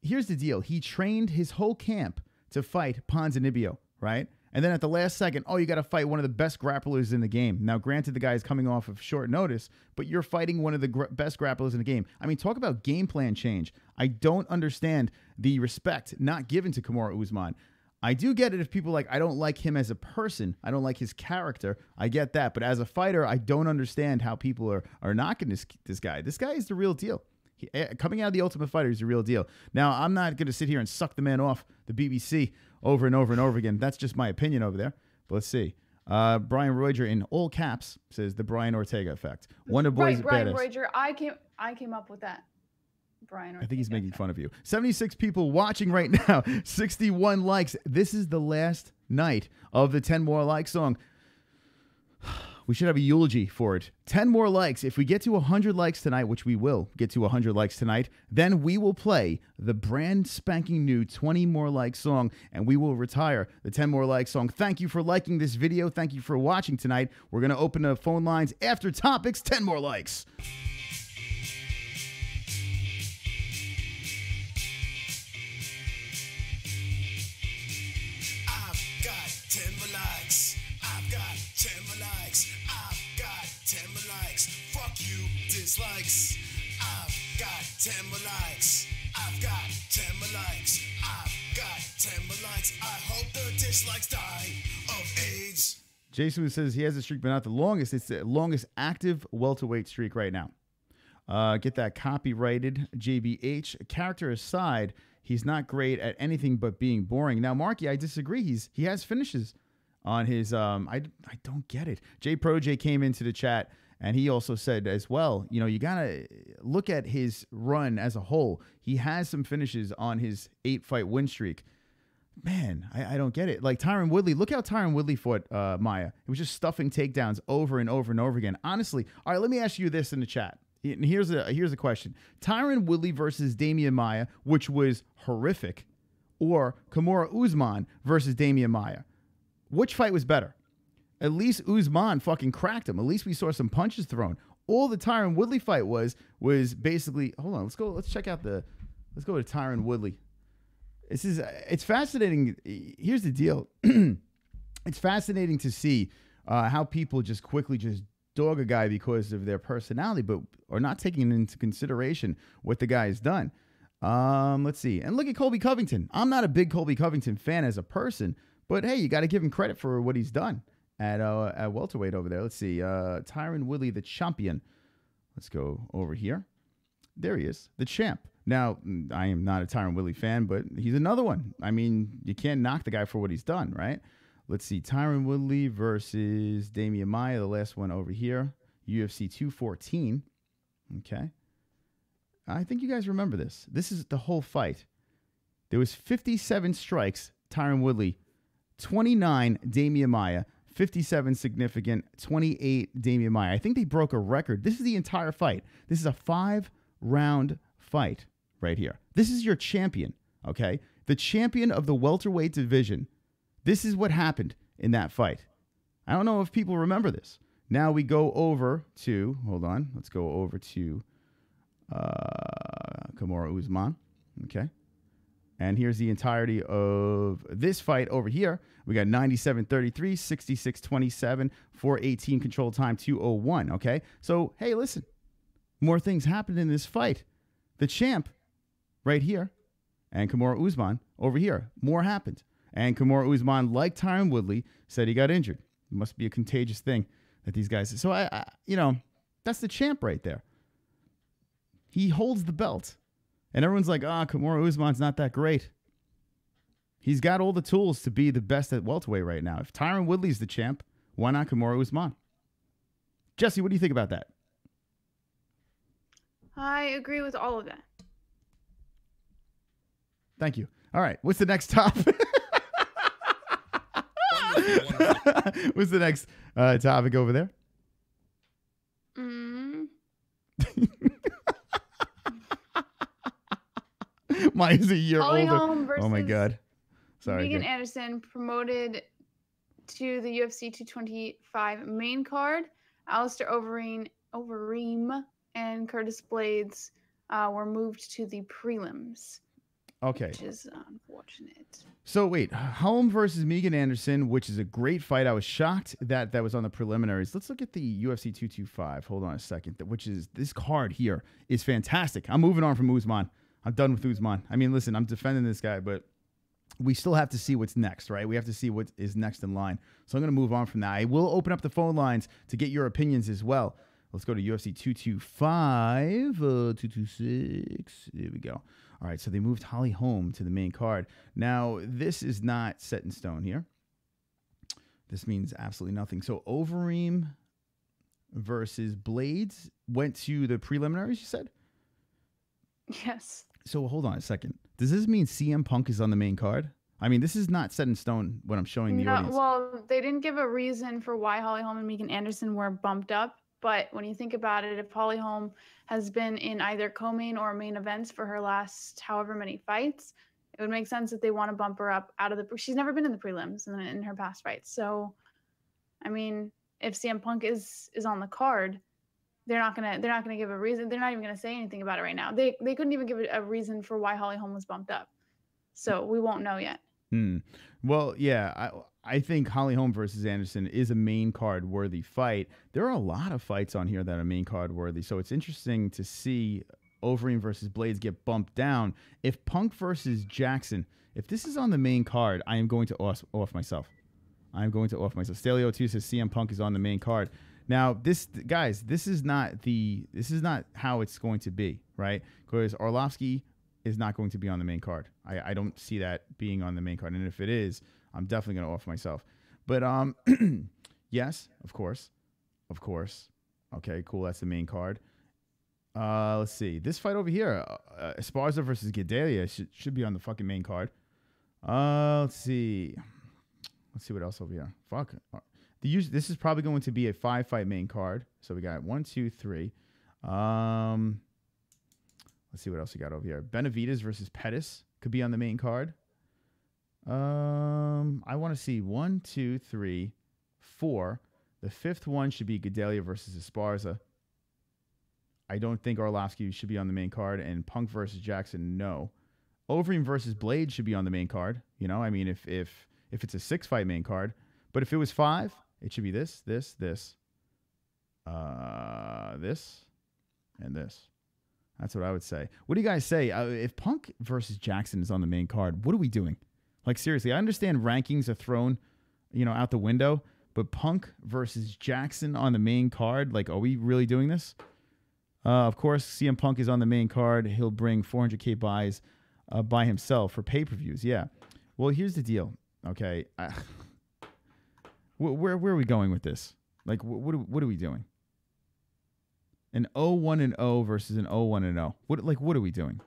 Here's the deal. He trained his whole camp to fight Ponzinibbio, right? And then at the last second, oh, you got to fight one of the best grapplers in the game. Now, granted, the guy is coming off of short notice, but you're fighting one of the best grapplers in the game. I mean, talk about game plan change. I don't understand the respect not given to Kamaru Usman. I do get it if people like, I don't like him as a person. I don't like his character. I get that. But as a fighter, I don't understand how people are knocking this guy. This guy is the real deal. Coming out of the Ultimate Fighter is the real deal. Now, I'm not going to sit here and suck the man off the BBC over and over and over again. That's just my opinion over there. But let's see. Brian Roger in all caps says the Brian Ortega effect. Wonderboy's Brian badass. Roger, I came up with that. Brian Ortega. I think he's making fun of you. 76 people watching right now. 61 likes. This is the last night of the 10 more likes song. We should have a eulogy for it. 10 more likes. If we get to 100 likes tonight, which we will get to 100 likes tonight, then we will play the brand spanking new 20 more likes song, and we will retire the 10 more likes song. Thank you for liking this video. Thank you for watching tonight. We're going to open the phone lines after topics. 10 more likes. Dislikes. I've got 10 more likes. I've got 10 more likes. I've got 10 more likes. I hope the dislikes die of AIDS. Jason says he has a streak, but not the longest. It's the longest active welterweight streak right now. Get that copyrighted. JBH. Character aside, he's not great at anything but being boring. Now, Marky, I disagree. He has finishes on his I don't get it. J Pro J came into the chat and he also said as well, you know, you gotta look at his run as a whole. He has some finishes on his 8-fight win streak. Man, I don't get it. Like Tyron Woodley, look how Tyron Woodley fought Maia. It was just stuffing takedowns over and over and over again. Honestly, all right, let me ask you this in the chat. And here's a question. Tyron Woodley versus Demian Maia, which was horrific, or Kamaru Usman versus Demian Maia. Which fight was better? At least Usman fucking cracked him. At least we saw some punches thrown. All the Tyron Woodley fight was basically, hold on, let's go to Tyron Woodley. It's fascinating. Here's the deal. It's fascinating to see how people just quickly just dog a guy because of their personality, but are not taking into consideration what the guy has done. Let's see. And look at Colby Covington. I'm not a big Colby Covington fan as a person, but hey, you got to give him credit for what he's done at welterweight over there. Let's see. Tyron Woodley, the champion. Let's go over here. There he is, the champ. Now, I am not a Tyron Woodley fan, but he's another one. I mean, you can't knock the guy for what he's done, right? Let's see. Tyron Woodley versus Demian Maia, the last one over here. UFC 214. Okay. I think you guys remember this. This is the whole fight. There was 57 strikes, Tyron Woodley. 29, Demian Maia. 57 significant, 28, Demian Maia. I think they broke a record. This is the entire fight. This is a 5-round fight right here. This is your champion, okay? The champion of the welterweight division. This is what happened in that fight. I don't know if people remember this. Now we go over to, hold on, let's go over to Kamaru Usman, okay? And here's the entirety of this fight over here. We got 97-33, 66-27, 4:18 control time, 2:01, okay? So, hey, listen, more things happened in this fight. The champ right here and Kamaru Usman over here. More happened. And Kamaru Usman, like Tyron Woodley, said he got injured. It must be a contagious thing that these guys... So, I you know, that's the champ right there. He holds the belt. And everyone's like, Kamaru Usman's not that great. He's got all the tools to be the best at welterweight right now. If Tyron Woodley's the champ, why not Kamaru Usman? Jessie, what do you think about that? I agree with all of that. Thank you. All right. What's the next topic? What's the next topic over there? Maia's a year older. Oh my God. Sorry. Megan Anderson promoted to the UFC 225 main card. Alistair Overeem and Curtis Blades were moved to the prelims. Okay. Which is unfortunate. So wait, Holm versus Megan Anderson, which is a great fight. I was shocked that that was on the preliminaries. Let's look at the UFC 225. Hold on a second. Which is, this card here is fantastic. I'm moving on from Usman. I'm done with Usman. I mean, listen, I'm defending this guy, but we still have to see what's next, right? We have to see what is next in line. So I'm going to move on from that. I will open up the phone lines to get your opinions as well. Let's go to UFC 225, 226. There we go. All right, so they moved Holly Holm to the main card. Now, this is not set in stone here. This means absolutely nothing. So Overeem versus Blades went to the preliminaries, you said? Yes. So hold on a second. Does this mean CM Punk is on the main card? I mean, this is not set in stone what I'm showing the audience. Well, they didn't give a reason for why Holly Holm and Megan Anderson were bumped up. But when you think about it, if Holly Holm has been in either co-main or main events for her last however many fights, it would make sense that they want to bump her up out of the... She's never been in the prelims in her past fights. So, I mean, if CM Punk is on the card... They're not gonna give a reason. They're not even gonna say anything about it right now. They couldn't even give a reason for why Holly Holm was bumped up, so we won't know yet. Well, yeah, I think Holly Holm versus Anderson is a main card worthy fight. There are a lot of fights on here that are main card worthy, so it's interesting to see Overeem versus Blades get bumped down. If Punk versus Jackson, if this is on the main card, I am going to off myself. I'm going to off myself. Stalio2 says CM Punk is on the main card. Now, this is not how it's going to be, right? Because Arlovsky is not going to be on the main card. I don't see that being on the main card, and if it is, I'm definitely going to off myself. But yes, of course. Okay, cool. That's the main card. Let's see. This fight over here, Esparza versus Gedalia should be on the fucking main card. Let's see. Let's see what else over here. Fuck. This is probably going to be a 5-fight main card. So we got 1, 2, 3. Let's see what else we got over here. Benavidez versus Pettis could be on the main card. I want to see 1, 2, 3, 4. The 5th one should be Gedalia versus Esparza. I don't think Arlovsky should be on the main card. And Punk versus Jackson, no. Overeem versus Blade should be on the main card. You know, I mean, if it's a 6-fight main card. But if it was 5, it should be this, this, and this. That's what I would say. What do you guys say? If Punk versus Jackson is on the main card, what are we doing? Like, seriously, I understand rankings are thrown, out the window. But Punk versus Jackson on the main card, like, are we really doing this? Of course, CM Punk is on the main card. He'll bring 400K buys by himself for pay-per-views. Yeah. Well, here's the deal. Okay. Where are we going with this? Like, what are we doing? An 0-1-0 versus an 0-1-0. What are we doing?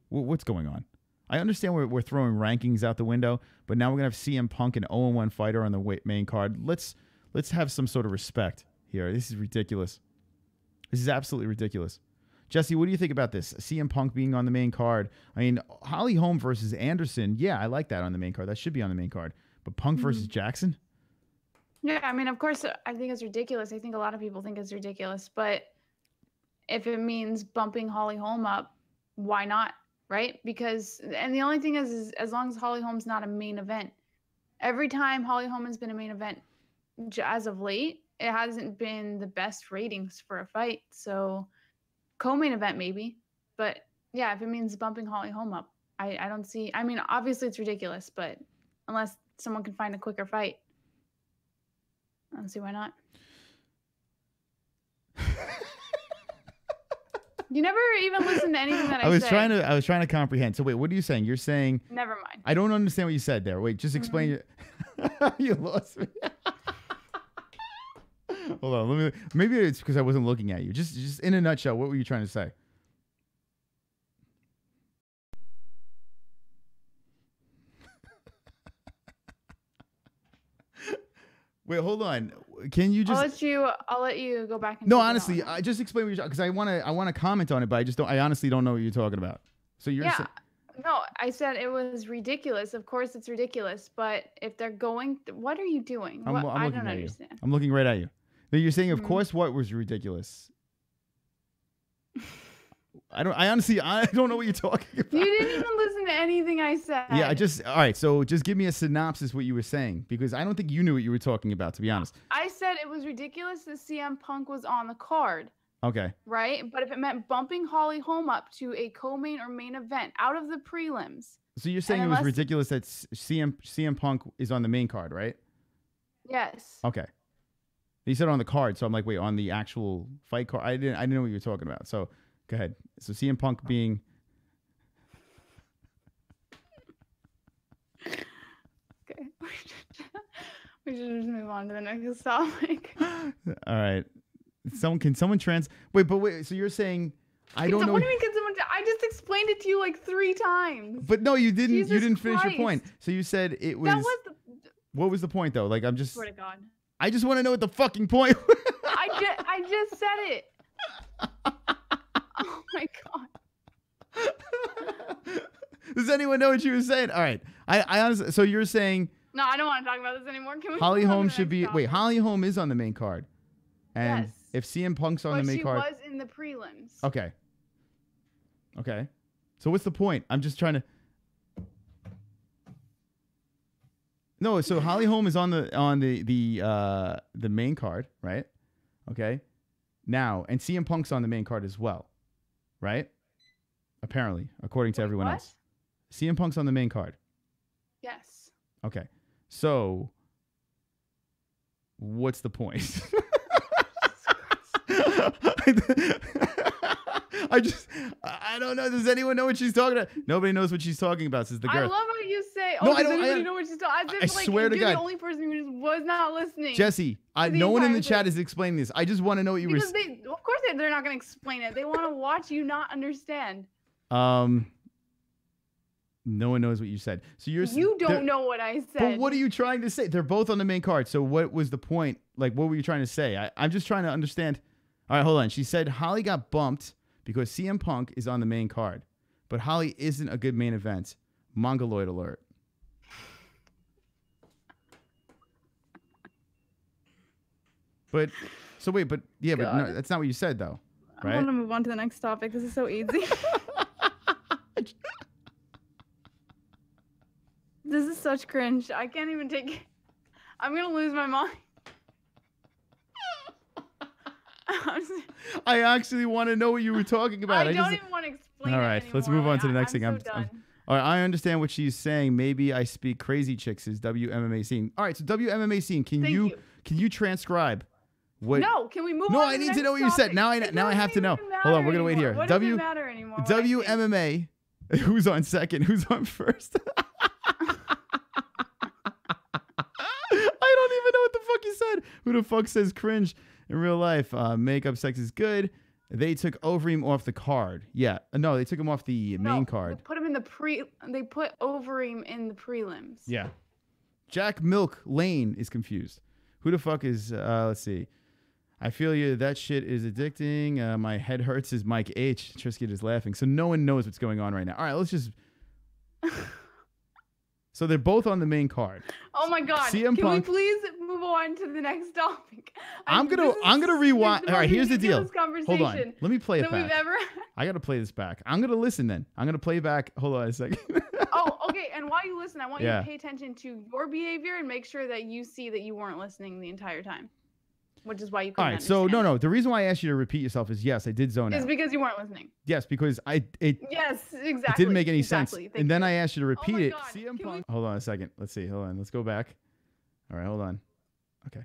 What's going on? I understand we're throwing rankings out the window, but now we're gonna have CM Punk, an 0-1 fighter on the main card. Let's have some sort of respect here. This is ridiculous. This is absolutely ridiculous. Jesse, what do you think about this? CM Punk being on the main card. I mean, Holly Holm versus Anderson. Yeah, I like that on the main card. That should be on the main card. But Punk versus Jackson? Yeah, I mean, of course, I think it's ridiculous. I think a lot of people think it's ridiculous. But if it means bumping Holly Holm up, why not? Right? Because, and the only thing is as long as Holly Holm's not a main event, every time Holly Holm has been a main event as of late, it hasn't been the best ratings for a fight. So co-main event maybe, but yeah, if it means bumping Holly Holm up, I don't see, I mean, obviously it's ridiculous, but unless someone can find a quicker fight, I don't see why not. You never even listened to anything that I said. I was trying to comprehend. So wait, what are you saying? You're saying never mind. I don't understand what you said there. Wait, just explain it. You lost me. Hold on. Maybe it's because I wasn't looking at you. Just in a nutshell, what were you trying to say? Wait, hold on. Can you just? I'll let you go back. And no, honestly, I just explain what you're because I want to comment on it, but I honestly don't know what you're talking about. So you're no, I said it was ridiculous. Of course, it's ridiculous. But if they're going, what are you doing? I don't understand. I'm looking right at you. But you're saying, of course, what was ridiculous? I honestly don't know what you're talking about. You didn't even listen to anything I said. Yeah, all right. So just give me a synopsis what you were saying, because I don't think you knew what you were talking about, to be honest. I said it was ridiculous that CM Punk was on the card. Okay. Right? But if it meant bumping Holly Holm up to a co-main or main event out of the prelims. So you're saying it was ridiculous that CM Punk is on the main card, right? Yes. Okay. You said on the card, so I'm like, wait, on the actual fight card? I didn't know what you were talking about. So go ahead. So CM Punk being. Okay. We should just move on to the next topic. All right. Can someone wait, so you're saying I don't know. What do you mean, can someone? I just explained it to you like 3 times. But no, you didn't. Jesus you didn't finish Christ. your point. So you said it was. That was what was the point though? Like, I'm just. Swear to God. I just want to know what the fucking point. I just said it. Oh my God. Does anyone know what you were saying? All right. I honestly. So you're saying. No, I don't want to talk about this anymore. Can we? Holly Holm should be. Wait, Holly Holm is on the main card. And yes. If CM Punk's on the main card. She was in the prelims. Okay. Okay. So what's the point? I'm just trying to. No, so Holly Holm is on the main card, right? Okay. Now, and CM Punk's on the main card as well, right? Apparently, according to everyone else. CM Punk's on the main card. Yes. Okay. So, what's the point? I don't know. Does anyone know what she's talking about? Nobody knows what she's talking about, says the girl. I love how you say Oh, No, I does don't. anybody know what she's talking? I swear to you're God. the only person who just was not listening. Jessie, the no one in the entire chat thing. is explaining this. I just want to know what you were. Because of course, they're not going to explain it. They want to watch you not understand. No one knows what you said. So You don't know what I said. But what are you trying to say? They're both on the main card. So what was the point? Like, what were you trying to say? I'm just trying to understand. All right, hold on. She said Holly got bumped because CM Punk is on the main card, but Holly isn't a good main event. Mongoloid alert. But no, that's not what you said though, right? I want to move on to the next topic. This is so easy. This is such cringe. I can't even take it. I'm gonna lose my mind. I actually want to know what you were talking about. I don't even want to explain. All right, let's move on to the next thing. I'm so done. All right, I understand what she's saying. Maybe I speak crazy chicks is WMMA scene. All right, so WMMA scene. Can you transcribe what? No, can we move on? No, to I the need next to know what you said. topic? Now I have to know. Hold on, we're gonna wait here. What does it matter anymore? WMMA. Who's on second? Who's on first? I don't even know what the fuck you said. Who the fuck says cringe in real life? Makeup sex is good. They took Overeem off the card. Yeah. No, they took him off the main card. They put him in the They put Overeem in the prelims. Yeah. Jack Milk Lane is confused. Who the fuck is? Let's see. I feel you. That shit is addicting. My head hurts. Is Mike H. Triscuit is laughing. So no one knows what's going on right now. All right, let's just. So they're both on the main card. Oh my God! CM Can Punk, we please move on to the next topic? I'm gonna rewind. All right, here's the deal. Hold on. Let me play it back. I gotta play this back. I'm gonna listen then. I'm gonna play back. Hold on a second. Oh, okay. And while you listen, I want you to pay attention to your behavior and make sure that you see that you weren't listening the entire time. Which is why you couldn't understand. So no. The reason why I asked you to repeat yourself is yes, I did zone out. Is because you weren't listening. Yes, because Yes, exactly. It didn't make any sense. And then I asked you to repeat it. God. CM Punk. Hold on a second. Let's see. Hold on. Let's go back. All right. Hold on. Okay.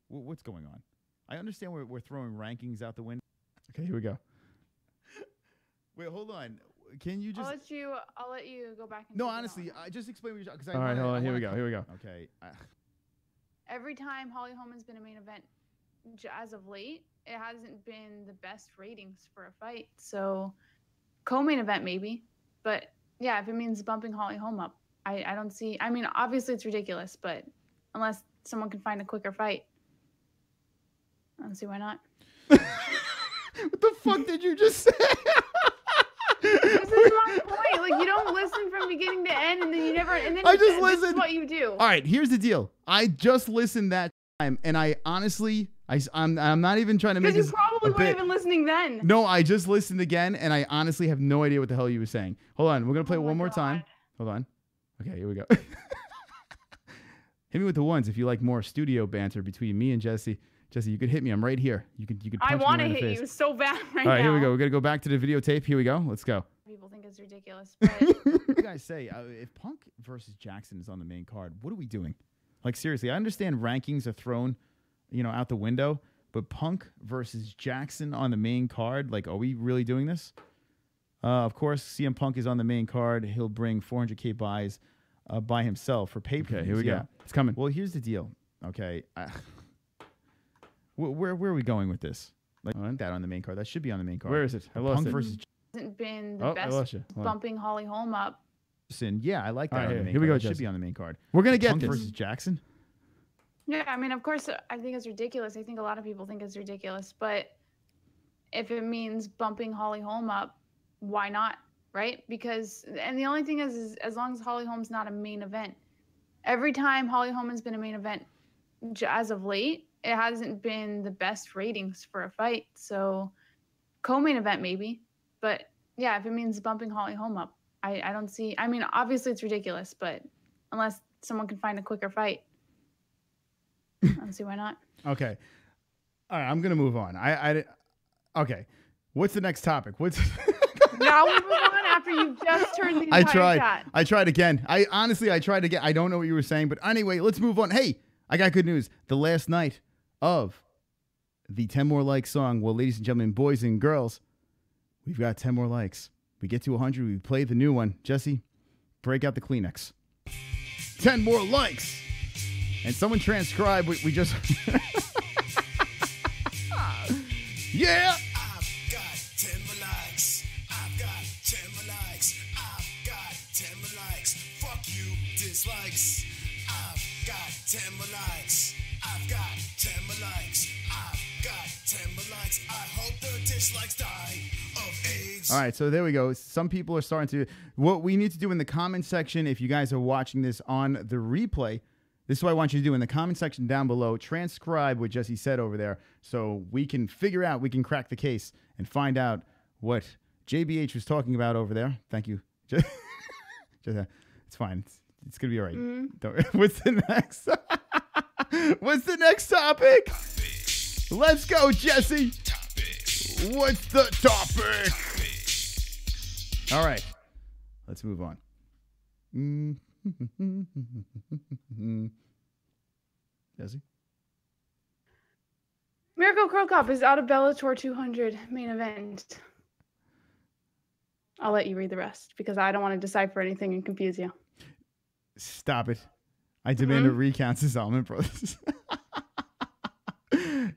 What's going on? I understand we're throwing rankings out the window. Okay. Here we go. Wait. Hold on. Can you just? I'll let you go back. And no, honestly, I just explain what you're. All right. Hold on. Here we go. Okay. Every time Holly Holm has been a main event, as of late, it hasn't been the best ratings for a fight. So, co-main event maybe, but yeah, if it means bumping Holly Holm up, I don't see. I mean, obviously it's ridiculous, but unless someone can find a quicker fight, I don't see why not. What the fuck did you just say? This is my point. Like, you don't listen from beginning to end, and then you never. And then I just listen. This is what you do. All right, here's the deal. I just listened that time, and I honestly, I'm not even trying to make this. Because you probably weren't even listening then. No, I just listened again, and I honestly have no idea what the hell you were saying. Hold on, we're gonna play it one more time. Hold on. Okay, here we go. Hit me with the ones if you like more studio banter between me and Jessie. Jessie, you could hit me. I'm right here. You could. I want to hit you so bad right now. All right, here we go. We're gonna go back to the videotape. Here we go. Let's go. People think it's ridiculous. But what do you guys say? If Punk versus Jackson is on the main card, what are we doing? Like, seriously, I understand rankings are thrown, out the window, but Punk versus Jackson on the main card, like, are we really doing this? Of course, CM Punk is on the main card. He'll bring 400K buys by himself for pay-per-views. Okay, here we go. It's coming. Well, here's the deal. Okay. Where are we going with this? Like, that on the main card. That should be on the main card. Where is it? I lost Punk it. versus hasn't been the best bumping Holly Holm up. Yeah, I like that. Right, on the main here we card. go. It should be on the main card. We're gonna get Punk this. versus Jackson. Yeah, I mean, of course, I think it's ridiculous. I think a lot of people think it's ridiculous, but if it means bumping Holly Holm up, why not? Right? Because, and the only thing is as long as Holly Holm's not a main event, every time Holly Holm has been a main event, as of late, it hasn't been the best ratings for a fight. So, co-main event maybe, but yeah, if it means bumping Holly Holm up, I don't see. I mean, obviously it's ridiculous, but unless someone can find a quicker fight, I don't see why not. Okay. All right, I'm gonna move on. Okay. What's the next topic? Now we move on after you've just turned the entire chat. I tried again. I tried again. I don't know what you were saying, but anyway, let's move on. Hey, I got good news. The last night of the 10 more likes song. Well, ladies and gentlemen, boys and girls, we've got 10 more likes. We get to 100. We play the new one. Jessie, break out the Kleenex. 10 more likes. And someone transcribe what we just... Yeah! I've got 10 more likes. I've got 10 more likes. I've got 10 more likes. Fuck you, dislikes. I've got 10 more likes. I've got 10 more likes. I've got 10 more likes. I hope the dislikes die of AIDS. All right, so there we go. Some people are starting to... What we need to do in the comment section, if you guys are watching this on the replay, this is what I want you to do in the comment section down below. Transcribe what Jessie said over there so we can figure out, we can crack the case and find out what JBH was talking about over there. Thank you. It's fine. It's going to be all right. What's the next? What's the next topic? Let's go, Jessie. What's the topic? All right. Let's move on. Jessie? Mirko Cro Cop is out of Bellator 200 main event. I'll let you read the rest because I don't want to decipher anything and confuse you. Stop it. I demand a recount, says Almond Brothers.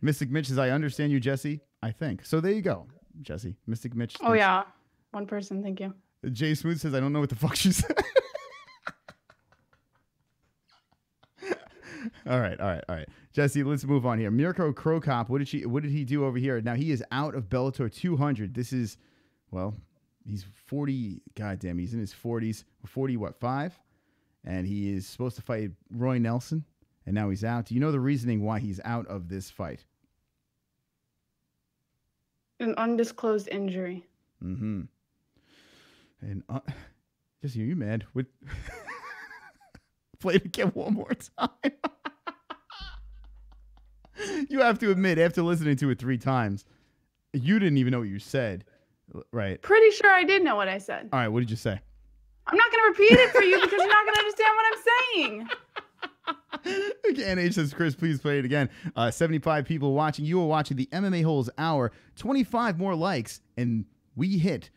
Mystic Mitch says, I understand you, Jessie. I think. So there you go, Jessie. Mystic Mitch. Oh, yeah. One person. Thank you. Jay Smooth says, I don't know what the fuck she said. All right. Jessie, let's move on here. Mirko Cro Cop, what did he do over here? Now, he is out of Bellator 200. This is, well, he's 40. Goddamn, he's in his 40s. 40, what, 5? And he is supposed to fight Roy Nelson, and now he's out. Do you know the reasoning why he's out of this fight? An undisclosed injury. Mm-hmm. And Jessie, are you mad? Play it again one more time. You have to admit, after listening to it 3 times, you didn't even know what you said, right? Pretty sure I did know what I said. All right, what did you say? I'm not going to repeat it for you because you're not going to understand what I'm saying. Again, H says, Chris, please play it again. 75 people watching. You are watching the MMA-Holes Hour. 25 more likes, and we hit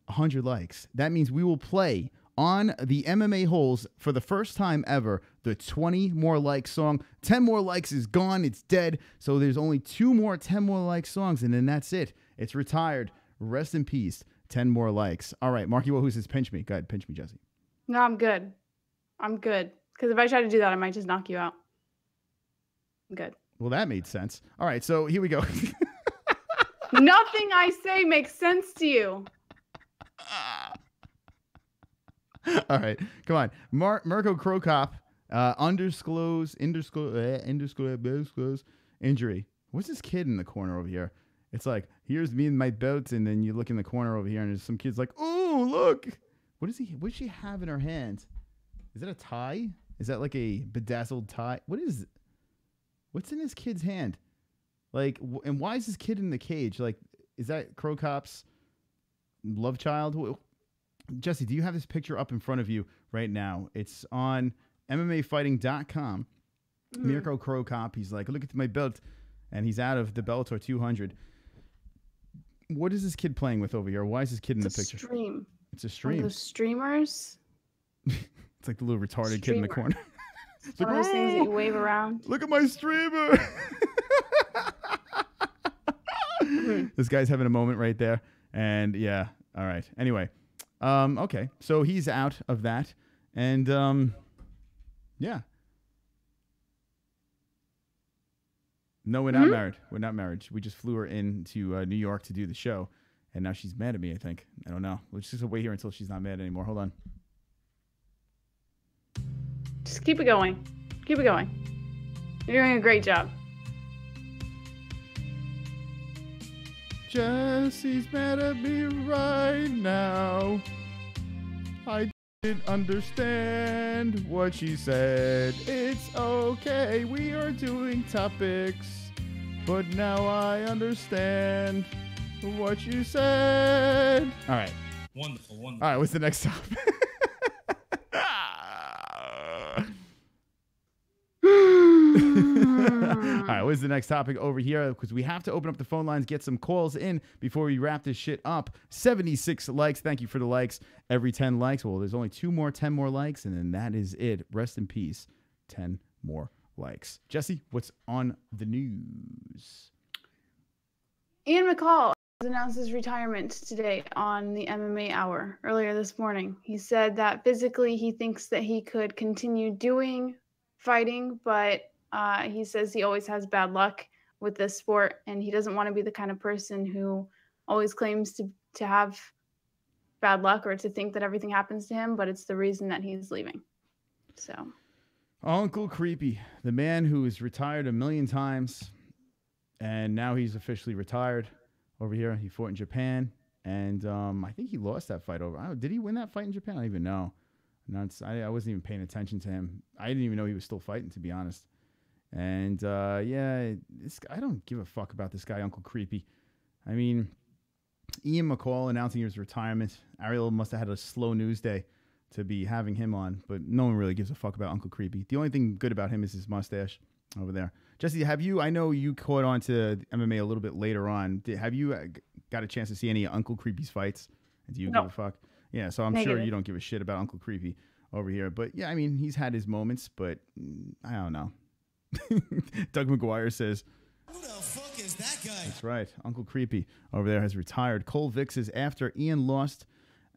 100 likes. That means we will play on the MMA-Holes for the first time ever the 20 more like song. 10 more likes is gone. It's dead. So there's only 2 more 10 more like songs, and then that's it. It's retired. Rest in peace. 10 more likes. All right, Marky Wahoo says, pinch me. Go ahead, pinch me, Jessie. No, I'm good. I'm good. Because if I try to do that, I might just knock you out. I'm good. Well, that made sense. All right, so here we go. Nothing I say makes sense to you. All right, come on. Mirko Cro Cop, undisclosed injury. What's this kid in the corner over here? It's like, here's me and my belt, and then you look in the corner over here, and there's some kids like, oh, look. What does she have in her hand? Is that a tie? Is that like a bedazzled tie? What's in this kid's hand? Like, and why is this kid in the cage? Like, is that Cro Cop's love child? Jessie, do you have this picture up in front of you right now? It's on MMAfighting.com. Mirko Cro Cop. He's like, look at my belt. And he's out of the Bellator 200. What is this kid playing with over here? Why is this kid in the picture? Stream. It's a stream. One of those streamers. It's like the little retarded kid in the corner. It's one of those things that you wave around. Look at my streamer. This guy's having a moment right there. And yeah, all right. Anyway, okay. So he's out of that. And yeah. No, we're not married. We're not married. We just flew her into New York to do the show. And now she's mad at me, I think. I don't know. Let's just wait here until she's not mad anymore. Hold on. Just keep it going. Keep it going. You're doing a great job. Jessie's mad at me right now. I didn't understand what she said. It's okay. We are doing topics. But now I understand what you said. All right. Wonderful. All right, what's the next topic? right, what is the next topic over here? Because we have to open up the phone lines, get some calls in before we wrap this shit up. 76 likes. Thank you for the likes. Every 10 likes. Well, there's only 10 more likes, and then that is it. Rest in peace. 10 more likes. Jessie, what's on the news? Ian McCall announced his retirement today on the MMA Hour earlier this morning. He said that physically he thinks that he could continue doing fighting, but he says he always has bad luck with this sport, and he doesn't want to be the kind of person who always claims to have bad luck or to think that everything happens to him, but it's the reason that he's leaving. So, Uncle Creepy, the man who is retired a million times, and now he's officially retired. Over here, he fought in Japan, and I think he lost that fight over. Did he win that fight in Japan? I don't even know. I wasn't even paying attention to him. I didn't even know he was still fighting, to be honest. And yeah, I don't give a fuck about this guy, Uncle Creepy. I mean, Ian McCall announcing his retirement. Ariel must have had a slow news day to be having him on, but no one really gives a fuck about Uncle Creepy. The only thing good about him is his mustache over there. Jessie, I know you caught on to MMA a little bit later on. Have you got a chance to see any Uncle Creepy's fights? Do you give a fuck? Yeah, so I'm sure you don't give a shit about Uncle Creepy over here. But yeah, I mean, he's had his moments, but I don't know. Doug McGuire says, Who the fuck is that guy? That's right. Uncle Creepy over there has retired. Cole Vick says, after Ian lost,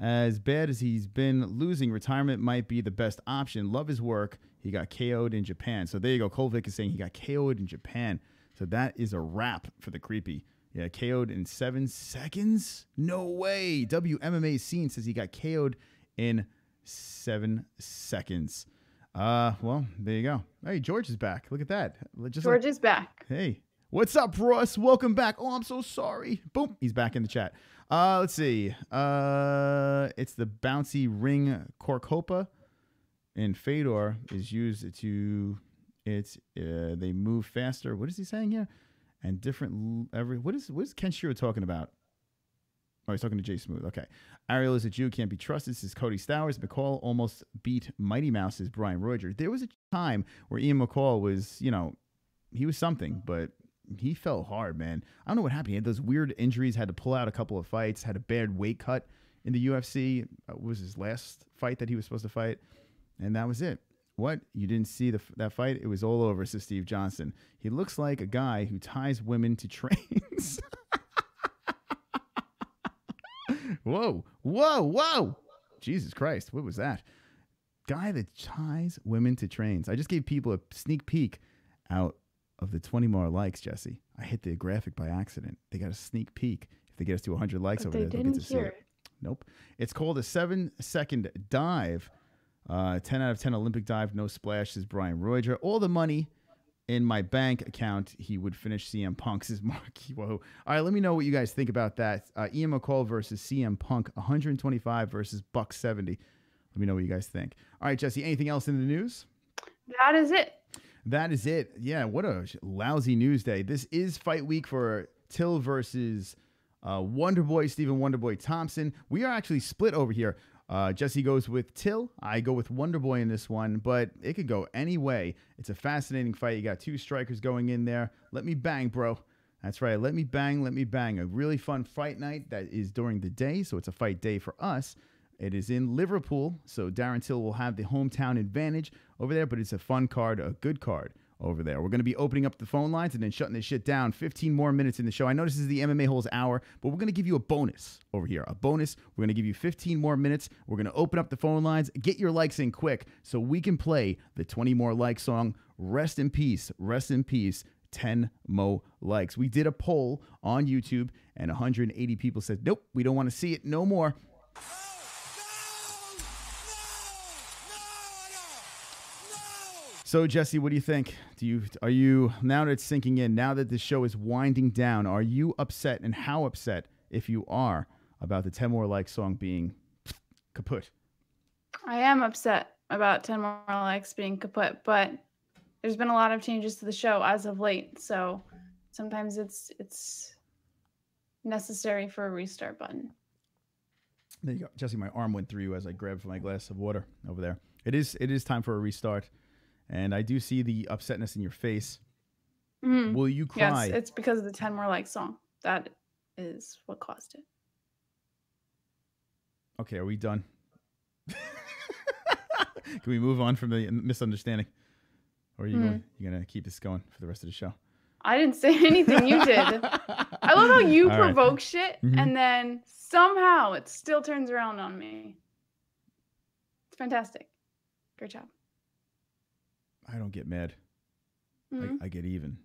as bad as he's been losing, retirement might be the best option. Love his work. He got KO'd in Japan. So there you go. Cole Vick is saying he got KO'd in Japan. So that is a wrap for the Creepy. Yeah, KO'd in 7 seconds? No way. WMMA Scene says he got KO'd in 7 seconds. Well, there you go. Hey, George is back. Look at that. George is back. Hey, what's up, Ross? Welcome back. Oh, I'm so sorry. Boom. He's back in the chat. Let's see. It's the bouncy ring Corcopa. And Fedor is used to, they move faster. What is he saying here? And different, what is Ken Shiro talking about? Oh, he's talking to Jay Smooth. Okay. Ariel is a Jew, can't be trusted. This is Cody Stowers. McCall almost beat Mighty Mouse, says Brian Roger. There was a time where Ian McCall was, he was something, but he fell hard, man. I don't know what happened. He had those weird injuries, had to pull out a couple of fights, had a bad weight cut in the UFC. Was his last fight that he was supposed to fight. And that was it. What? You didn't see that fight? It was all over, says Steve Johnson. He looks like a guy who ties women to trains. Whoa, whoa, whoa. Jesus Christ. What was that? Guy that ties women to trains. I just gave people a sneak peek out of the 20 more likes, Jessie. I hit the graphic by accident. They got a sneak peek. If they get us to 100 likes over there, they'll get to see it. Nope. It's called a 7-second dive. 10 out of 10 Olympic dive, no splash, says Brian Roger. All the money in my bank account, he would finish CM Punk, says Mark. Whoa. All right, let me know what you guys think about that. Ian McCall versus CM Punk, 125 versus $170. Let me know what you guys think. All right, Jessie, anything else in the news? That is it. That is it. Yeah, what a lousy news day. This is fight week for Till versus Wonderboy, Stephen Wonderboy Thompson. We are actually split over here. Jessie goes with Till. I go with Wonderboy in this one, but it could go any way. It's a fascinating fight. You got two strikers going in there. Let me bang, bro. That's right. Let me bang. Let me bang. A really fun fight night that is during the day, so it's a fight day for us. It is in Liverpool, so Darren Till will have the hometown advantage over there, but it's a fun card, a good card over there. We're going to be opening up the phone lines and then shutting this shit down. 15 more minutes in the show. I know this is the MMA-Holes hour, but we're going to give you a bonus over here. A bonus. We're going to give you 15 more minutes. We're going to open up the phone lines. Get your likes in quick so we can play the 20 more like song. Rest in peace. Rest in peace. 10 mo likes. We did a poll on YouTube and 180 people said, nope, we don't want to see it no more. So, Jessie, what do you think? Are you, now that it's sinking in, now that the show is winding down, are you upset, and how upset, if you are, about the 10 more likes song being kaput? I am upset about 10 more likes being kaput, but there's been a lot of changes to the show as of late, so sometimes it's necessary for a restart button. There you go. Jessie, my arm went through you as I grabbed for my glass of water over there. It is time for a restart. And I do see the upsetness in your face. Mhm. Will you cry? Yes, it's because of the 10 More Likes song. That is what caused it. Okay, are we done? Can we move on from the misunderstanding? Or are you gonna keep this going for the rest of the show? I didn't say anything. You did. I love how you provoke shit and then somehow it still turns around on me. It's fantastic. Great job. I don't get mad. I get even.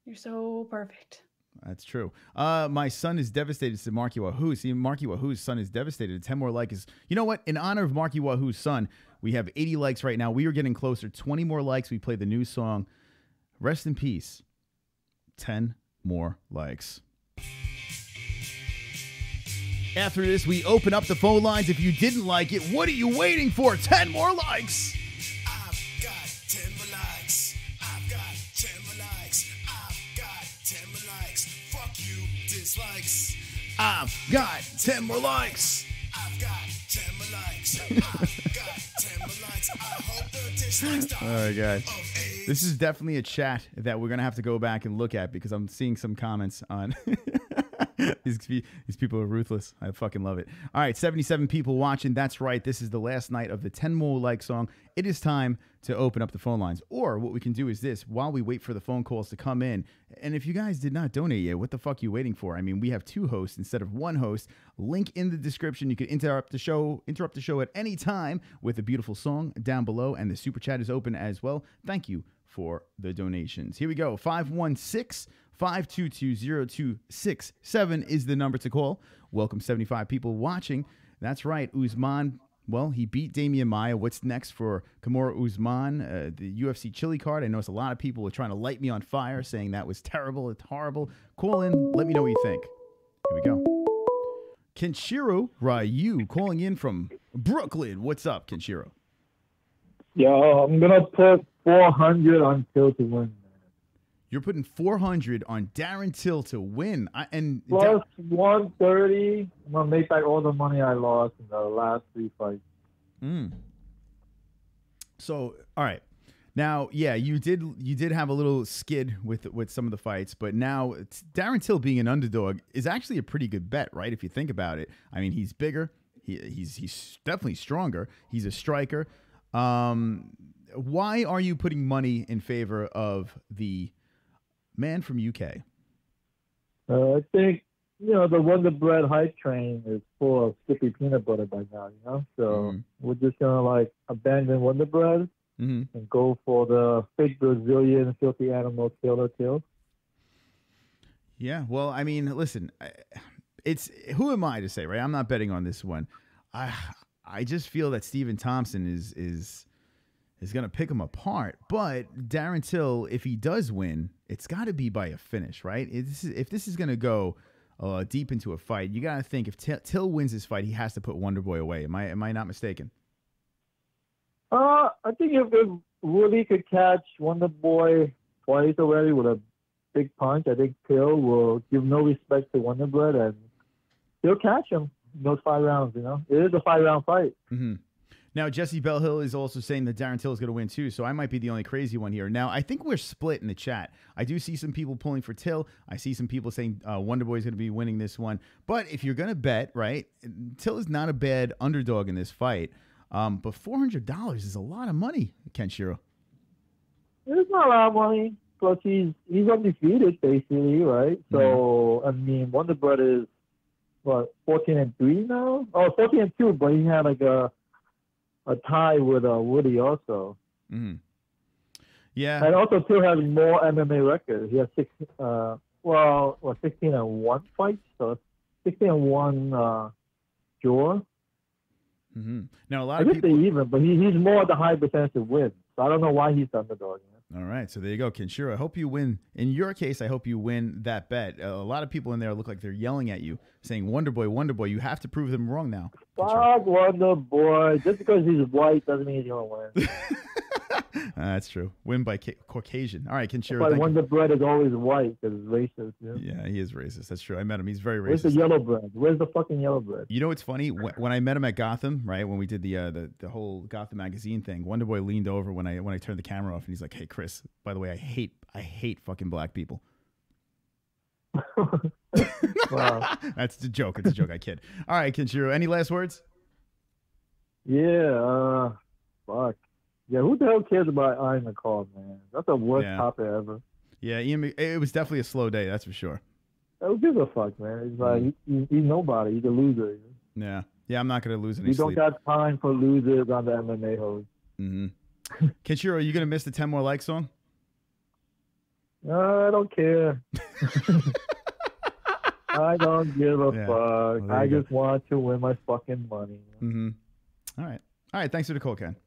You're so perfect. That's true. My son is devastated, said Marky Wahoo. See, Marky Wahoo's son is devastated. 10 more likes. You know what? In honor of Marky Wahoo's son, we have 80 likes right now. We are getting closer. 20 more likes. We play the new song. Rest in peace. 10 more likes. After this, we open up the phone lines. If you didn't like it, what are you waiting for? 10 more likes. I've got 10 more likes. I've got 10 more likes. I've got 10 more likes. Fuck you, dislikes. I've got 10 more likes. I've got 10 more likes. I've got 10 more likes. I hope the dislikes die. All right, guys. This is definitely a chat that we're going to have to go back and look at because I'm seeing some comments on these people are ruthless. I fucking love it. All right, 77 people watching. That's right. This is the last night of the 10 more like song. It is time to open up the phone lines. Or what we can do is this, while we wait for the phone calls to come in, and if you guys did not donate yet, what the fuck are you waiting for? I mean, we have 2 hosts instead of 1 host. Link in the description. You can interrupt the show at any time with a beautiful song down below, and the super chat is open as well. Thank you for the donations. Here we go. 516-522-0267 is the number to call. Welcome 75 people watching. That's right. Usman, well, he beat Demian Maia. What's next for Kamaru Usman? The UFC Chile card. I noticed a lot of people were trying to light me on fire, saying that was terrible. It's horrible. Call in. Let me know what you think. Here we go. Kenshiro Ryu calling in from Brooklyn. What's up, Kenshiro? Yo, I'm going to put 400 on Till to win. You're putting 400 on Darren Till to win. Plus 130. I'm going to make back all the money I lost in the last 3 fights. So, all right. Now, yeah, you did have a little skid with some of the fights, but now Darren Till being an underdog is actually a pretty good bet, right? If you think about it. I mean, he's bigger. He's definitely stronger. He's a striker. Why are you putting money in favor of the man from UK? I think, the Wonder Bread hype train is full of sticky peanut butter by now, So we're just going to, abandon Wonder Bread and go for the fake Brazilian filthy animal Till. Yeah, well, I mean, listen, who am I to say, right? I'm not betting on this one. I just feel that Stephen Thompson is going to pick him apart. But Darren Till, if he does win, it's got to be by a finish, right? If this is going to go deep into a fight, you got to think if Till wins this fight, he has to put Wonder Boy away. Am I not mistaken? I think if Woodley could catch Wonder Boy twice already with a big punch, I think Till will give no respect to Wonder Bread and he'll catch him in those 5 rounds, It is a 5-round fight. Now, Jesse Bellhill is also saying that Darren Till is going to win too, so I might be the only crazy one here. Now, I think we're split in the chat. I do see some people pulling for Till. I see some people saying Wonder Boy is going to be winning this one. But if you're going to bet, right, Till is not a bad underdog in this fight. But $400 is a lot of money, Kenshiro. It's not a lot of money. Plus, he's undefeated, basically, right? So, I mean, Wonder Bread is, 14-3 now? Oh, 14-2, but he had a tie with Woody also. Yeah. And also Till has more MMA records. He has 16-1 fights, so 16-1 draw. Now a lot of people even, but he's more the high percentage of wins. So I don't know why he's the underdog. All right, so there you go, Kenshiro. I hope you win. In your case, I hope you win that bet. A lot of people in there look like they're yelling at you, saying, Wonder Boy, Wonder Boy. You have to prove them wrong now. Fuck Wonder Boy. Just because he's white doesn't mean he's going to win. That's true. Win by Caucasian. All right, Kenshiro. But Wonder Bread is always white because it's racist. Yeah, he is racist. That's true. I met him. He's very racist. Where's the yellow bread? Where's the fucking yellow bread? You know what's funny? When I met him at Gotham, right, when we did the whole Gotham magazine thing, Wonder Boy leaned over when I turned the camera off, and he's like, "Hey, Chris, by the way, I hate fucking black people." Wow. That's a joke. It's a joke. I kid. All right, Kenshiro. Any last words? Yeah. Fuck. Yeah, who the hell cares about Ian McCall, man? That's the worst topic ever. Yeah, it was definitely a slow day, that's for sure. Who gives a fuck, man? He's like, he's nobody. He's a loser. Yeah. Yeah, I'm not going to lose any We sleep. don't got time for losers on the MMA-Holes. Mm-hmm. Kenshiro, are you going to miss the 10 More Likes song? I don't care. I don't give a fuck. Well, I just want to win my fucking money. Mm-hmm. All right. Thanks for the call, Ken.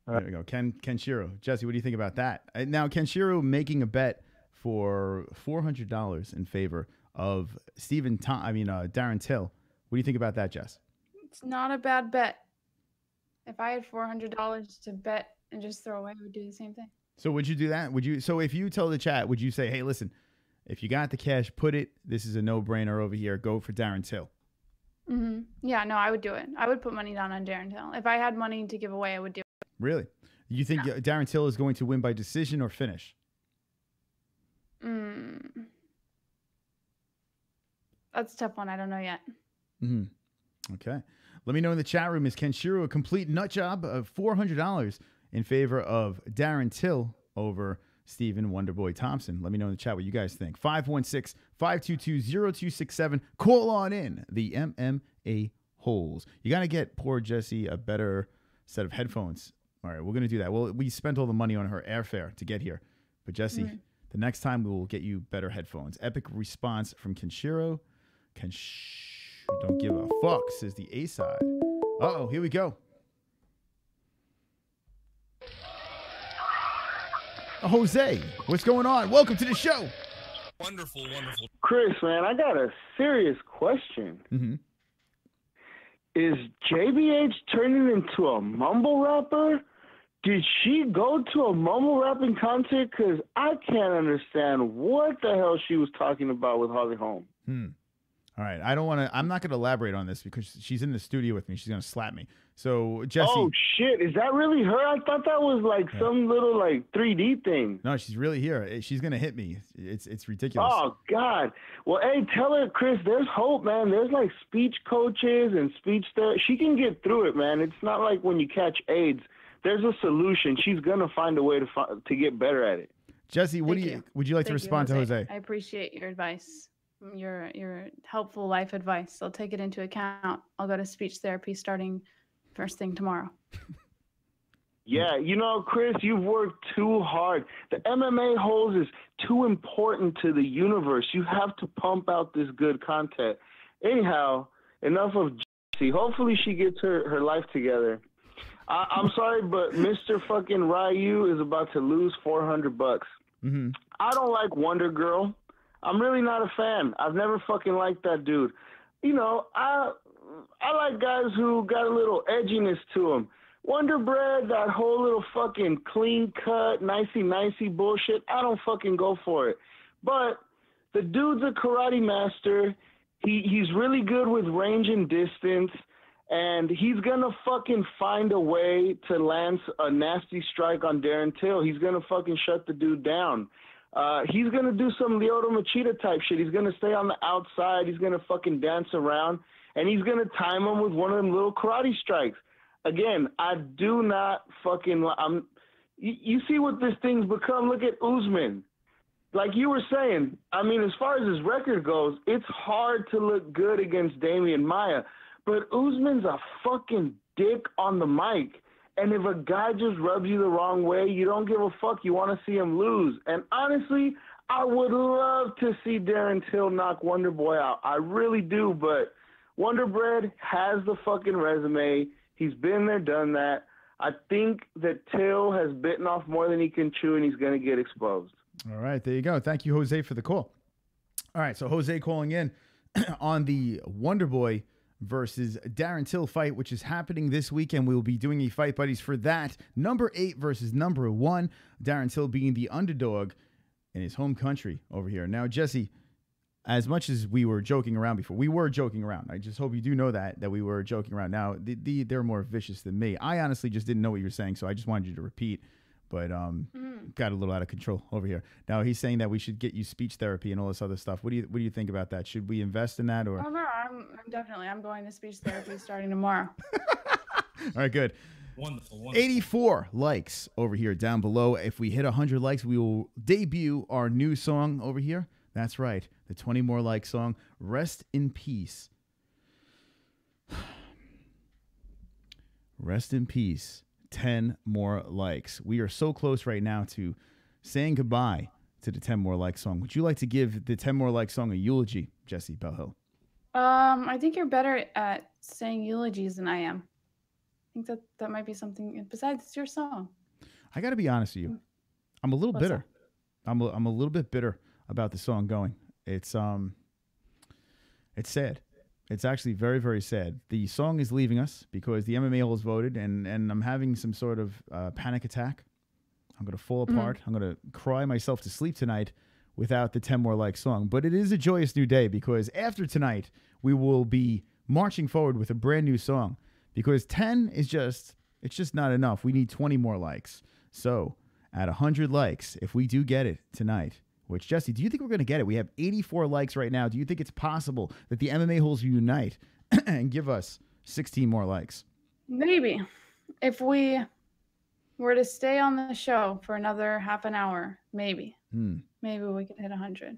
There we go. Kenshiro. Jesse, what do you think about that? Now, Kenshiro making a bet for $400 in favor of Darren Till. What do you think about that, Jess? It's not a bad bet. If I had $400 to bet and just throw away, I would do the same thing. So would you do that? So if you tell the chat, would you say, hey, listen, if you got the cash, put it. This is a no-brainer over here. Go for Darren Till. Mm-hmm. Yeah, no, I would do it. I would put money down on Darren Till. If I had money to give away, I would do it. Really? You think Darren Till is going to win by decision or finish? That's a tough one. I don't know yet. Mm-hmm. Okay. Let me know in the chat room. Is Kenshiro a complete nut job of $400 in favor of Darren Till over Stephen Wonderboy Thompson? Let me know in the chat what you guys think. 516-522-0267. Call on in. The MMA-Holes. You got to get poor Jessie a better set of headphones. All right, we're going to do that. Well, we spent all the money on her airfare to get here. But Jessie, the next time we will get you better headphones. Epic response from Kenshiro. Don't give a fuck, says the A side. Uh-oh, here we go. Jose, what's going on? Welcome to the show. Wonderful. Chris, man, I got a serious question. Mm-hmm. Is JBH turning into a mumble rapper? Did she go to a mumble rapping concert? Because I can't understand what the hell she was talking about with Holly Holm. All right, I'm not going to elaborate on this because she's in the studio with me. She's going to slap me. So, Jessie. Oh, shit. Is that really her? I thought that was like some little like 3D thing. No, she's really here. She's going to hit me. It's ridiculous. Oh, God. Well, hey, tell her, Chris, there's hope, man. There's like speech coaches and speech therapy. She can get through it, man. It's not like when you catch AIDS. There's a solution. She's going to find a way to get better at it. Jessie, would you like to respond to Jose? I appreciate your advice. Your helpful life advice. I'll take it into account. I'll go to speech therapy starting first thing tomorrow. Yeah, you know, Chris, you've worked too hard. The MMA-Holes is too important to the universe. You have to pump out this good content. Anyhow, enough of Jessie. Hopefully she gets her life together. I'm sorry, but Mr. fucking Ryu is about to lose $400. Mm-hmm. I don't like Wonder Girl. I'm really not a fan. I've never fucking liked that dude. You know, I like guys who got a little edginess to them. Wonder Bread, that whole little fucking clean cut, nicey bullshit, I don't fucking go for it. But the dude's a karate master. He's really good with range and distance, and he's gonna fucking find a way to land a nasty strike on Darren Till. He's gonna fucking shut the dude down. He's going to do some Lyoto Machida type shit. He's going to stay on the outside. He's going to fucking dance around. And he's going to time him with one of them little karate strikes. Again, I do not fucking... You see what this thing's become? Look at Usman. Like you were saying, I mean, as far as his record goes, it's hard to look good against Demian Maia. But Usman's a fucking dick on the mic. And if a guy just rubs you the wrong way, you don't give a fuck. You want to see him lose. And honestly, I would love to see Darren Till knock Wonder Boy out. I really do. But Wonder Bread has the fucking resume. He's been there, done that. I think that Till has bitten off more than he can chew, and he's going to get exposed. All right, there you go. Thank you, Jose, for the call. All right, so Jose calling in on the Wonder Boy versus Darren Till fight, which is happening this weekend. We will be doing a fight buddies for that. Number 8 versus number 1. Darren Till being the underdog in his home country over here. Now, Jesse, as much as we were joking around before, we were joking around. I just hope you do know that we were joking around. Now, they're more vicious than me. I honestly just didn't know what you were saying, so I just wanted you to repeat. But got a little out of control over here. Now he's saying that we should get you speech therapy and all this other stuff. What do you think about that? Should we invest in that or? Oh no, I'm going to speech therapy starting tomorrow. All right, good. Wonderful. 84 likes over here down below. If we hit 100 likes, we will debut our new song over here. That's right, the 20 more like song. Rest in peace. Rest in peace. 10 more likes. We are so close right now to saying goodbye to the 10 more like song. Would you like to give the 10 more like song a eulogy, Jessie Bellhill? I think you're better at saying eulogies than I am. I think that might be something. Besides, it's your song. I got to be honest with you. I'm a little bitter. I'm a little bit bitter about the song going. It's sad. It's actually very, very sad. The song is leaving us because the MMA-Holes voted, and I'm having some sort of panic attack. I'm going to fall apart. I'm going to cry myself to sleep tonight without the 10 more like song. But it is a joyous new day because after tonight, we will be marching forward with a brand new song because 10 is just not enough. We need 20 more likes. So at 100 likes, if we do get it tonight, which, Jesse, do you think we're going to get it? We have 84 likes right now. Do you think it's possible that the MMA-Holes unite and give us 16 more likes? Maybe. If we were to stay on the show for another half an hour, maybe. Maybe we could hit 100.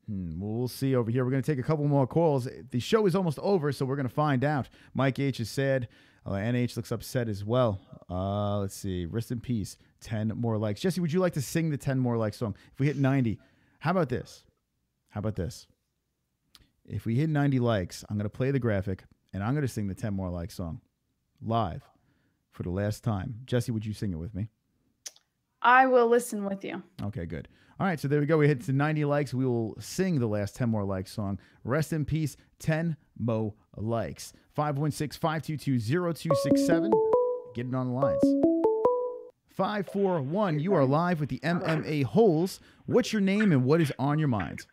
We'll see over here. We're going to take a couple more calls. The show is almost over, so we're going to find out. Mike H is sad. NH looks upset as well. Let's see. Rest in peace. 10 more likes. Jesse, would you like to sing the 10 more likes song? If we hit 90, how about this? If we hit 90 likes, I'm going to play the graphic, and I'm going to sing the 10 more likes song live for the last time. Jesse, would you sing it with me? I will listen with you. Okay, good. All right, so there we go. We hit to 90 likes. We will sing the last 10 more likes song. Rest in peace, 10 more likes. 516-522-0267. Get it on the lines. 541, you are live with the MMA-Holes. What's your name and what is on your mind?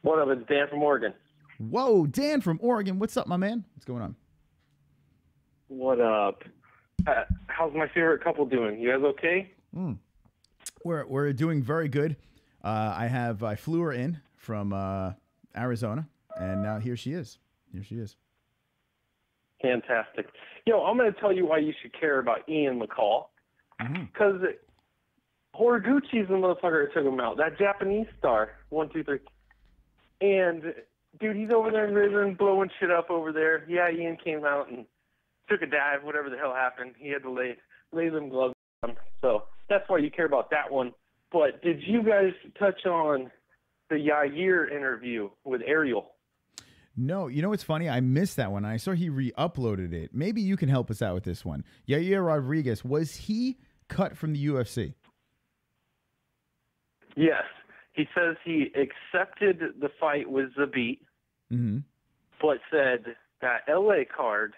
What up? It's Dan from Oregon. Whoa, Dan from Oregon. What's up, my man? What's going on? What up? How's my favorite couple doing? You guys okay? We're doing very good. I flew her in from Arizona, and now here she is. Fantastic. I'm going to tell you why you should care about Ian McCall. Because Horiguchi's the motherfucker that took him out. That Japanese star. 1, 2, 3. And, dude, he's over there in Risen, blowing shit up over there. Yeah, Ian came out and took a dive, whatever the hell happened. He had to lay them gloves on. So that's why you care about that one. But did you guys touch on the Yair interview with Ariel? No, you know what's funny? I missed that one. I saw he re-uploaded it. Maybe you can help us out with this one. Yair Rodriguez, was he cut from the UFC? Yes. He says he accepted the fight with Zabit, but said that LA card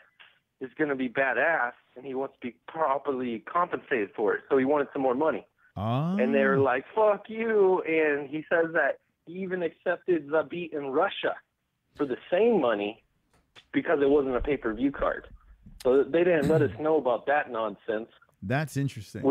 is going to be badass, and he wants to be properly compensated for it. So he wanted some more money. And they were like, fuck you. And he says that he even accepted Zabit in Russia for the same money because it wasn't a pay-per-view card. So they didn't let us know about that nonsense. That's interesting.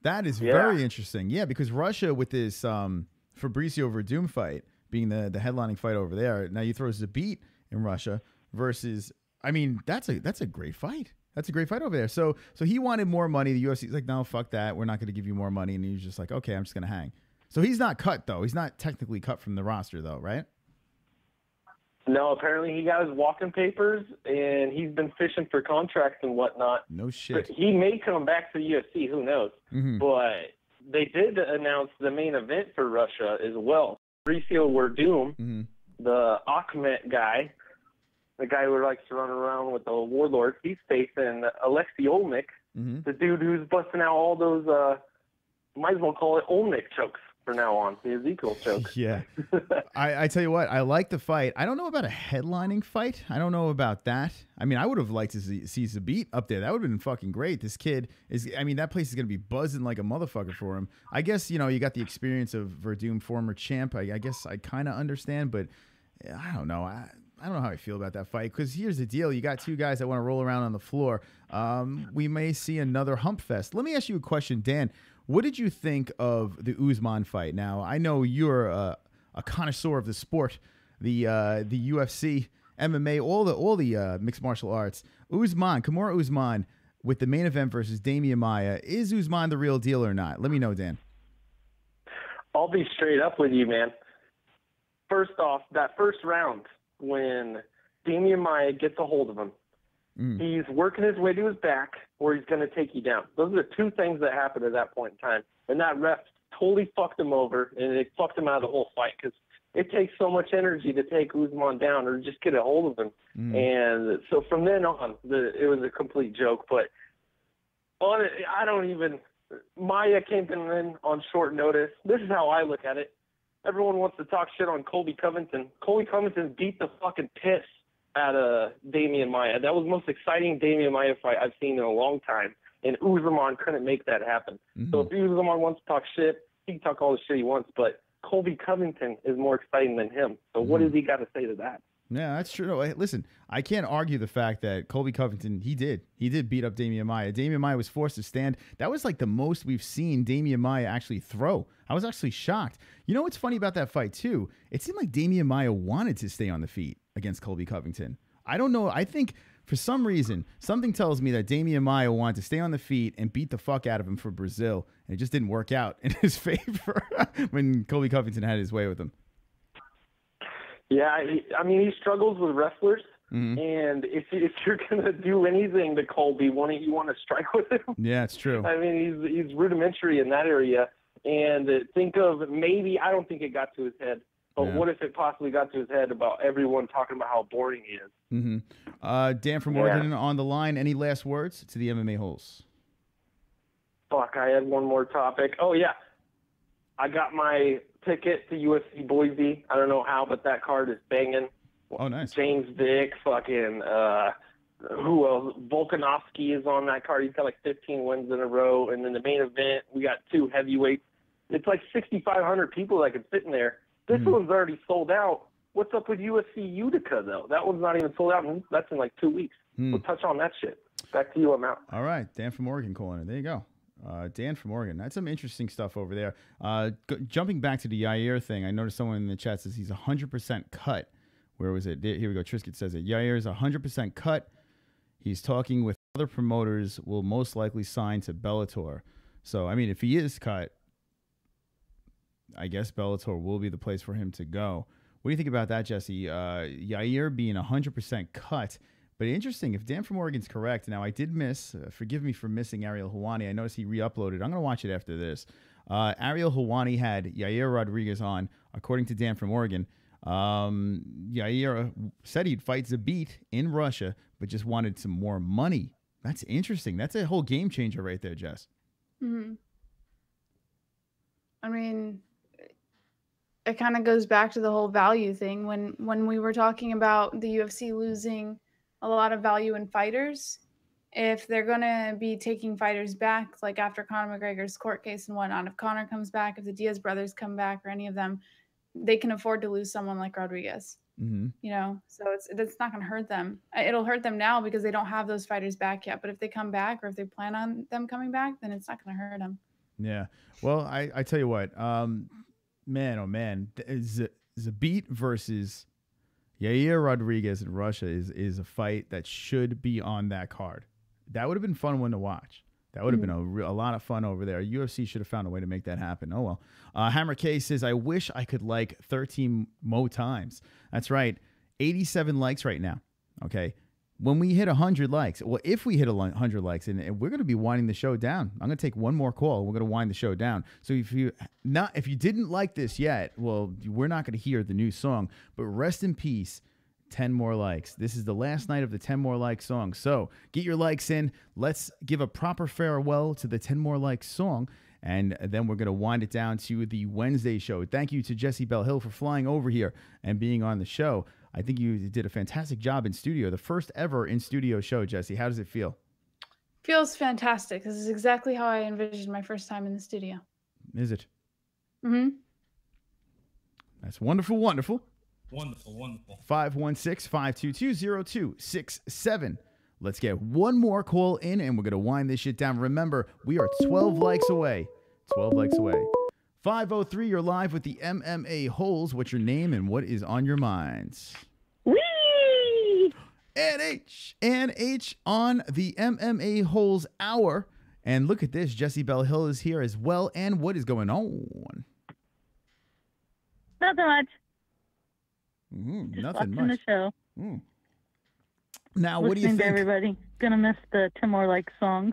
That is Yeah. very interesting. Yeah, because Russia with this Fabricio Werdum fight being the headlining fight over there, now you throw Zabit in Russia versus, I mean, that's a great fight. That's a great fight over there. So he wanted more money. The UFC's like, no, fuck that. We're not going to give you more money. And he's just like, okay, I'm just going to hang. So he's not cut, though. He's not technically cut from the roster, though, right? No, apparently he got his walking papers, and he's been fishing for contracts and whatnot. No shit. But he may come back to the UFC. Who knows? But they did announce the main event for Russia as well. Fabricio Werdum, the Akhmet guy, the guy who likes to run around with the warlord, he's facing Alexey Oleynik, the dude who's busting out all those, might as well call it Oleynik chokes. for now on. The Ezekiel choke. Yeah. I tell you what, I like the fight. I don't know about a headlining fight. I don't know about that. I mean, I would have liked to see Zabit up there. That would have been fucking great. This kid is, I mean, that place is going to be buzzing like a motherfucker for him. I guess, you know, you got the experience of Werdum, former champ. I guess I kind of understand, but I don't know. I don't know how I feel about that fight, because here's the deal. You got two guys that want to roll around on the floor. We may see another hump fest. Let me ask you a question, Dan. What did you think of the Usman fight? Now, I know you're a connoisseur of the sport, the UFC, MMA, all the mixed martial arts. Kamaru Usman with the main event versus Demian Maia. Is Usman the real deal or not? Let me know, Dan. I'll be straight up with you, man. First off, that first round, when Demian Maia gets a hold of him, he's working his way to his back, or he's going to take you down. Those are the two things that happened at that point in time. And that ref totally fucked him over, and it fucked him out of the whole fight, because it takes so much energy to take Usman down or just get a hold of him. And so from then on, it was a complete joke. But I don't even – Maia came in on short notice. This is how I look at it. Everyone wants to talk shit on Colby Covington. Colby Covington beat the fucking piss out of Demian Maia. That was the most exciting Demian Maia fight I've seen in a long time, and Usman couldn't make that happen. So if Usman wants to talk shit, he can talk all the shit he wants, but Colby Covington is more exciting than him. So what does he got to say to that? Yeah, that's true. No, listen, I can't argue the fact that Colby Covington, he did beat up Demian Maia. Demian Maia was forced to stand. That was like the most we've seen Demian Maia actually throw. I was actually shocked. You know what's funny about that fight too? It seemed like Demian Maia wanted to stay on the feet against Colby Covington. I don't know. I think for some reason, something tells me that Demian Maia wanted to stay on the feet and beat the fuck out of him for Brazil, and it just didn't work out in his favor when Colby Covington had his way with him. Yeah, I mean, he struggles with wrestlers, and if you're going to do anything to Colby, you want to strike with him. Yeah, it's true. I mean, he's rudimentary in that area, and think of maybe, I don't think it got to his head, but what if it possibly got to his head about everyone talking about how boring he is? Dan from Oregon on the line. Any last words to the MMA-Holes? Fuck, I had one more topic. Oh, yeah. I got my ticket to UFC Boise. I don't know how, but that card is banging. Oh, nice. James Vick, fucking, who else? Volkanovski is on that card. He's got like 15 wins in a row. And then the main event, we got two heavyweights. It's like 6,500 people that could fit in there. This one's already sold out. What's up with UFC Utica, though? That one's not even sold out. That's in like 2 weeks. We'll touch on that shit. Back to you, I'm out. All right. Dan from Oregon calling it. There you go. Dan from Oregon. That's some interesting stuff over there. Jumping back to the Yair thing, I noticed someone in the chat says he's 100% cut. Where was it? Here we go. Trisket says it. Yair is 100% cut. He's talking with other promoters, will most likely sign to Bellator. So, I mean, if he is cut, I guess Bellator will be the place for him to go. What do you think about that, Jesse? Yair being 100% cut. But interesting, if Dan from Oregon's correct. Now, I did miss, forgive me for missing Ariel Helwani. I noticed he re-uploaded. I'm going to watch it after this. Ariel Helwani had Yair Rodriguez on, according to Dan from Oregon. Yair said he'd fight Zabit in Russia, but just wanted some more money. That's interesting. That's a whole game changer right there, Jess. I mean, it kind of goes back to the whole value thing. When we were talking about the UFC losing a lot of value in fighters, if they're going to be taking fighters back, like after Conor McGregor's court case and whatnot, if Conor comes back, if the Diaz brothers come back or any of them, they can afford to lose someone like Rodriguez. You know, so it's not going to hurt them. It'll hurt them now because they don't have those fighters back yet. But if they come back, or if they plan on them coming back, then it's not going to hurt them. Yeah. Well, I tell you what, man, oh man, Zabit versus Yair Rodriguez in Russia is a fight that should be on that card. That would have been a fun one to watch. That would have been a lot of fun over there. UFC should have found a way to make that happen. Oh, well. Hammer K says, I wish I could like 13 more times. That's right. 87 likes right now. Okay. When we hit 100 likes, well, if we hit 100 likes, and we're going to be winding the show down. I'm going to take one more call. We're going to wind the show down. So if you didn't like this yet, well, we're not going to hear the new song. But rest in peace, 10 more likes. This is the last night of the 10 more likes song. So get your likes in. Let's give a proper farewell to the 10 more likes song. And then we're going to wind it down to the Wednesday show. Thank you to Jessie Bell Hill for flying over here and being on the show. I think you did a fantastic job in studio. The first ever in studio show, Jessie. How does it feel? Feels fantastic. This is exactly how I envisioned my first time in the studio. Is it? Mm-hmm. That's wonderful, wonderful. Wonderful, wonderful. 516-522-0267. Let's get one more call in, and we're going to wind this shit down. Remember, we are 12 likes away. 12 likes away. 503, you're live with the MMA-Holes. What's your name and what is on your minds? Whee! NH on the MMA-Holes hour. And look at this, Jessie Bell Hill is here as well. And what is going on? Nothing much. Nothing watching much. The show. Now, what do you Listening think? to everybody. Gonna miss the 10 More Likes song.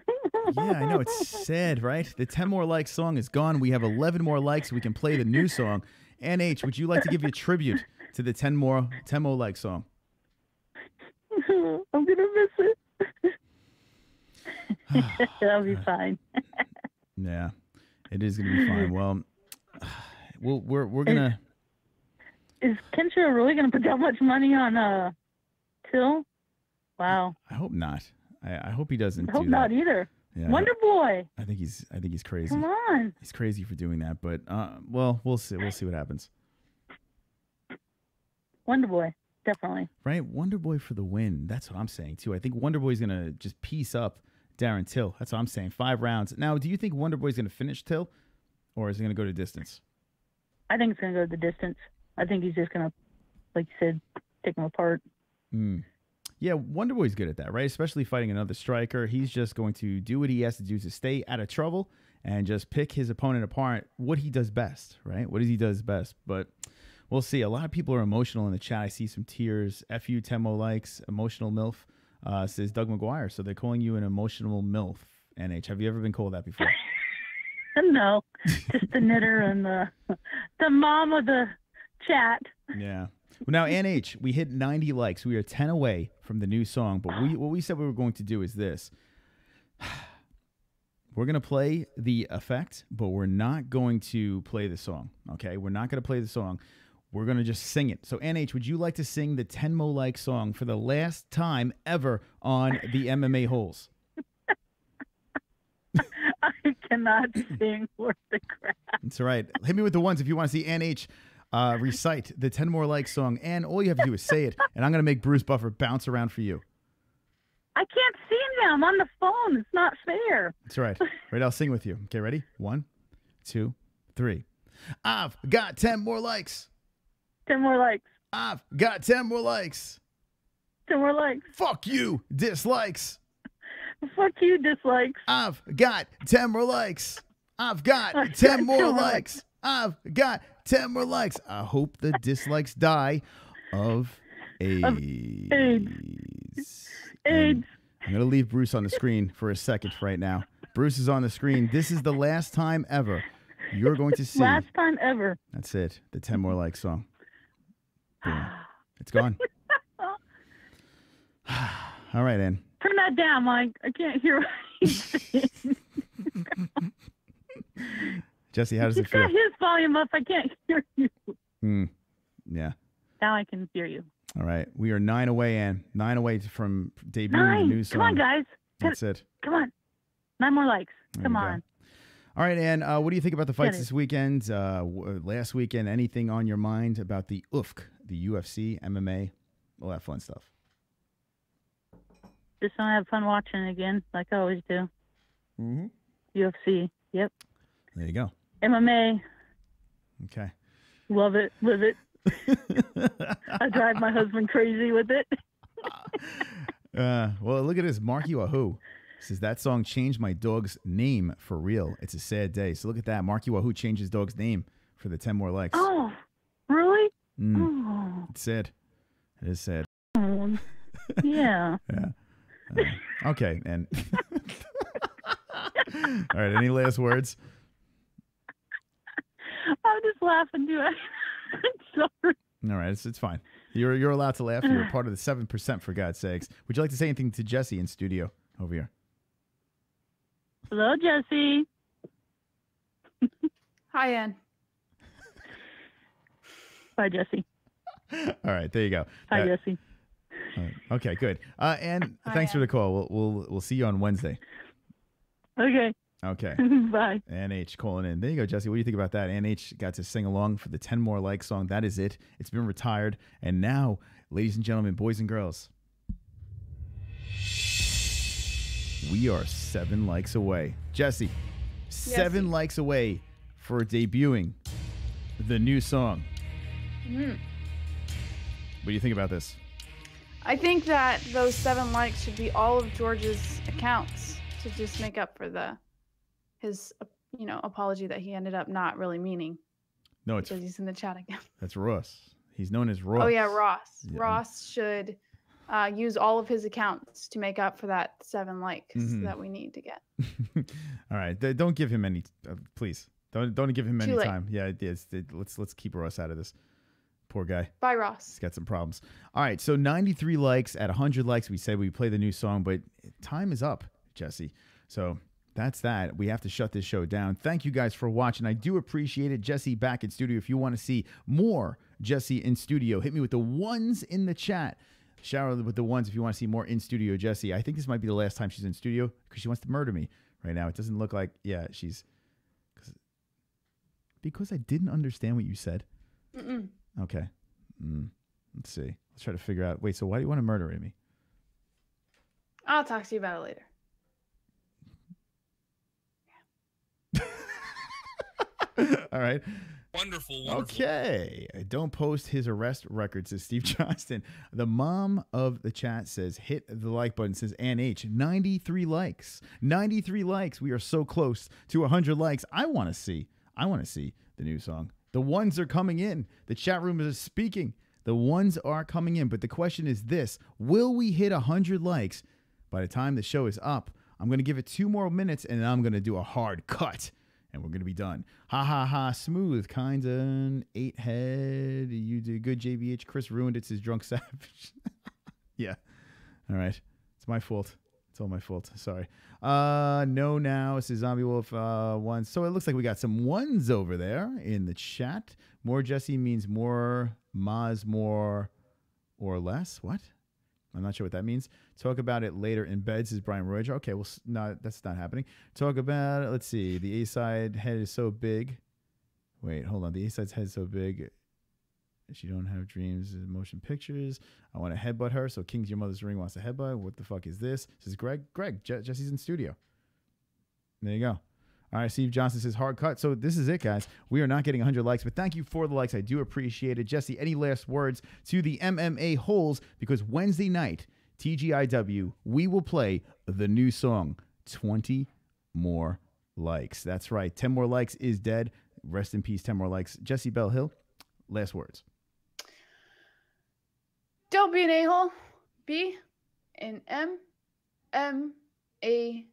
Yeah, I know. It's sad, right? The 10 More Likes song is gone. We have 11 more likes. We can play the new song. NH, would you like to give your tribute to the 10 More Likes song? I'm gonna miss it. That'll be fine. Yeah, it is gonna be fine. Well, we're gonna. Is Kensho really gonna put that much money on Till? Wow. I hope not. I hope he doesn't. I hope do that. not either. Yeah, Wonder Boy. I think he's crazy. Come on. He's crazy for doing that. But well, we'll see. We'll see what happens. Wonder Boy, definitely. Right, Wonder Boy for the win. That's what I'm saying too. I think Wonder Boy's gonna just piece up Darren Till. That's what I'm saying. 5 rounds. Now, do you think Wonder Boy's gonna finish Till, or is he gonna go to distance? I think it's gonna go to the distance. I think he's just gonna, like you said, take him apart. Yeah, Wonder Boy's good at that, right? Especially fighting another striker. He's just going to do what he has to do to stay out of trouble and just pick his opponent apart. What he does best, right? What he does best. But we'll see. A lot of people are emotional in the chat. I see some tears. FU Temo likes emotional MILF, says Doug McGuire. So they're calling you an emotional MILF. NH, have you ever been called that before? No, just the knitter and the mom of the chat. Yeah. Well, now, NH, we hit 90 likes. We are 10 away from the new song. But what we said we were going to do is this. We're going to play the effect, but we're not going to play the song. Okay? We're not going to play the song. We're going to just sing it. So, NH, would you like to sing the 10 Mo Like song for the last time ever on the MMA-Holes? I cannot sing worth the crap. That's all right. Hit me with the ones if you want to see NH recite the 10 More Likes song, and all you have to do is say it, and I'm going to make Bruce Buffer bounce around for you. I can't see now. I'm on the phone. It's not fair. That's right. Right, I'll sing with you. Okay, ready? 1, 2, 3. I've got 10 more likes. 10 more likes. I've got 10 more likes. 10 more likes. Fuck you, dislikes. Fuck you, dislikes. I've got 10 more likes. I've got 10 more likes. I've got 10 more likes. I hope the dislikes die of AIDS. AIDS. I'm going to leave Bruce on the screen for a second right now. Bruce is on the screen. This is the last time ever you're going to see. Last time ever. That's it. The 10 More Likes song. Boom. It's gone. All right, Ann. Turn that down, Mike. I can't hear what he's saying. Jessie, how does it feel? He's got his volume up. I can't hear you. Yeah. Now I can hear you. All right. We are 9 away, Ann. 9 away from debuting the new song. Come on, guys. That's it. Come on. 9 more likes. There Come you go. on. All right, Ann. What do you think about the fights Get it. this weekend? Last weekend, anything on your mind about the UFC, the UFC, MMA, all that fun stuff? Just want to have fun watching it again, like I always do. Mm-hmm. UFC. Yep. There you go. MMA. Okay. Love it. Live it. I drive my husband crazy with it. Well, look at this. Marky Wahoo says that song changed my dog's name for real. It's a sad day. So look at that. Marky Wahoo changed his dog's name for the 10 more likes. Oh, really? Oh. It's sad. It is sad. Oh, yeah. Yeah. Okay. And all right. Any last words? I'm just laughing, dude. I'm sorry. All right. It's fine. You're allowed to laugh. You're part of the 7%, for God's sakes. Would you like to say anything to Jessie in studio over here? Hello, Jessie. Hi, Ann. Bye, Jessie. All right, there you go. Hi, Jessie. Okay, good. And thanks for the call. We'll see you on Wednesday. Okay. Okay. Bye. NH calling in. There you go, Jesse. What do you think about that? NH got to sing along for the 10 More Likes song. That is it. It's been retired. And now, ladies and gentlemen, boys and girls, we are 7 likes away. Jesse, 7 likes away for debuting the new song. What do you think about this? I think that those 7 likes should be all of George's accounts to just make up for his apology that he ended up not really meaning. No, it's because he's in the chat again. That's Ross. He's known as Ross. Oh yeah, Ross. Yeah. Ross should use all of his accounts to make up for that 7 likes that we need to get. All right, don't give him any. Please don't give him any Too late. time. Yeah, let's keep Ross out of this. Poor guy. Bye, Ross. He's got some problems. All right, so 93 likes at 100 likes. We said we play the new song, but time is up, Jesse. So that's that. We have to shut this show down. Thank you guys for watching. I do appreciate it. Jesse back in studio. If you want to see more Jesse in studio, hit me with the ones in the chat. Shower with the ones if you want to see more in studio Jesse. I think this might be the last time she's in studio because she wants to murder me right now. It doesn't look like, yeah, she's... Because I didn't understand what you said. Okay. Let's see. Let's try to figure out. Wait, so why do you want to murder me? I'll talk to you about it later. All right. Wonderful. Okay. Don't post his arrest record, says Steve Johnston. The mom of the chat says, hit the like button, says Ann H. 93 likes. 93 likes. We are so close to 100 likes. I want to see the new song. The ones are coming in. The chat room is speaking. The ones are coming in. But the question is this. Will we hit 100 likes by the time the show is up? I'm going to give it 2 more minutes, and then I'm going to do a hard cut. And we're going to be done. Ha, ha, ha. Smooth. Kinda. 8 head. You did good, JBH. Chris ruined it. Says Drunk Savage. Yeah. All right. It's my fault. It's all my fault. Sorry. No now. Says Zombie Wolf 1. So it looks like we got some ones over there in the chat. More Jesse means more Maz, more or less. What? I'm not sure what that means. Talk about it later in bed, says Brian Roger. Okay, well, no, that's not happening. Talk about it. Let's see. The A-side head is so big. Wait, hold on. The A-side's head is so big. She don't have dreams in motion pictures. I want to headbutt her. So King's Your Mother's Ring wants to headbutt. What the fuck is this? Says Greg. Jesse's in studio. There you go. All right, Steve Johnson says hard cut. So this is it, guys. We are not getting 100 likes, but thank you for the likes. I do appreciate it. Jesse, any last words to the MMA-Holes? Because Wednesday night, TGIW, we will play the new song, 20 More Likes. That's right. 10 More Likes is dead. Rest in peace, 10 More Likes. Jesse Bell Hill, last words. Don't be an a-hole. Be an MMA-Hole.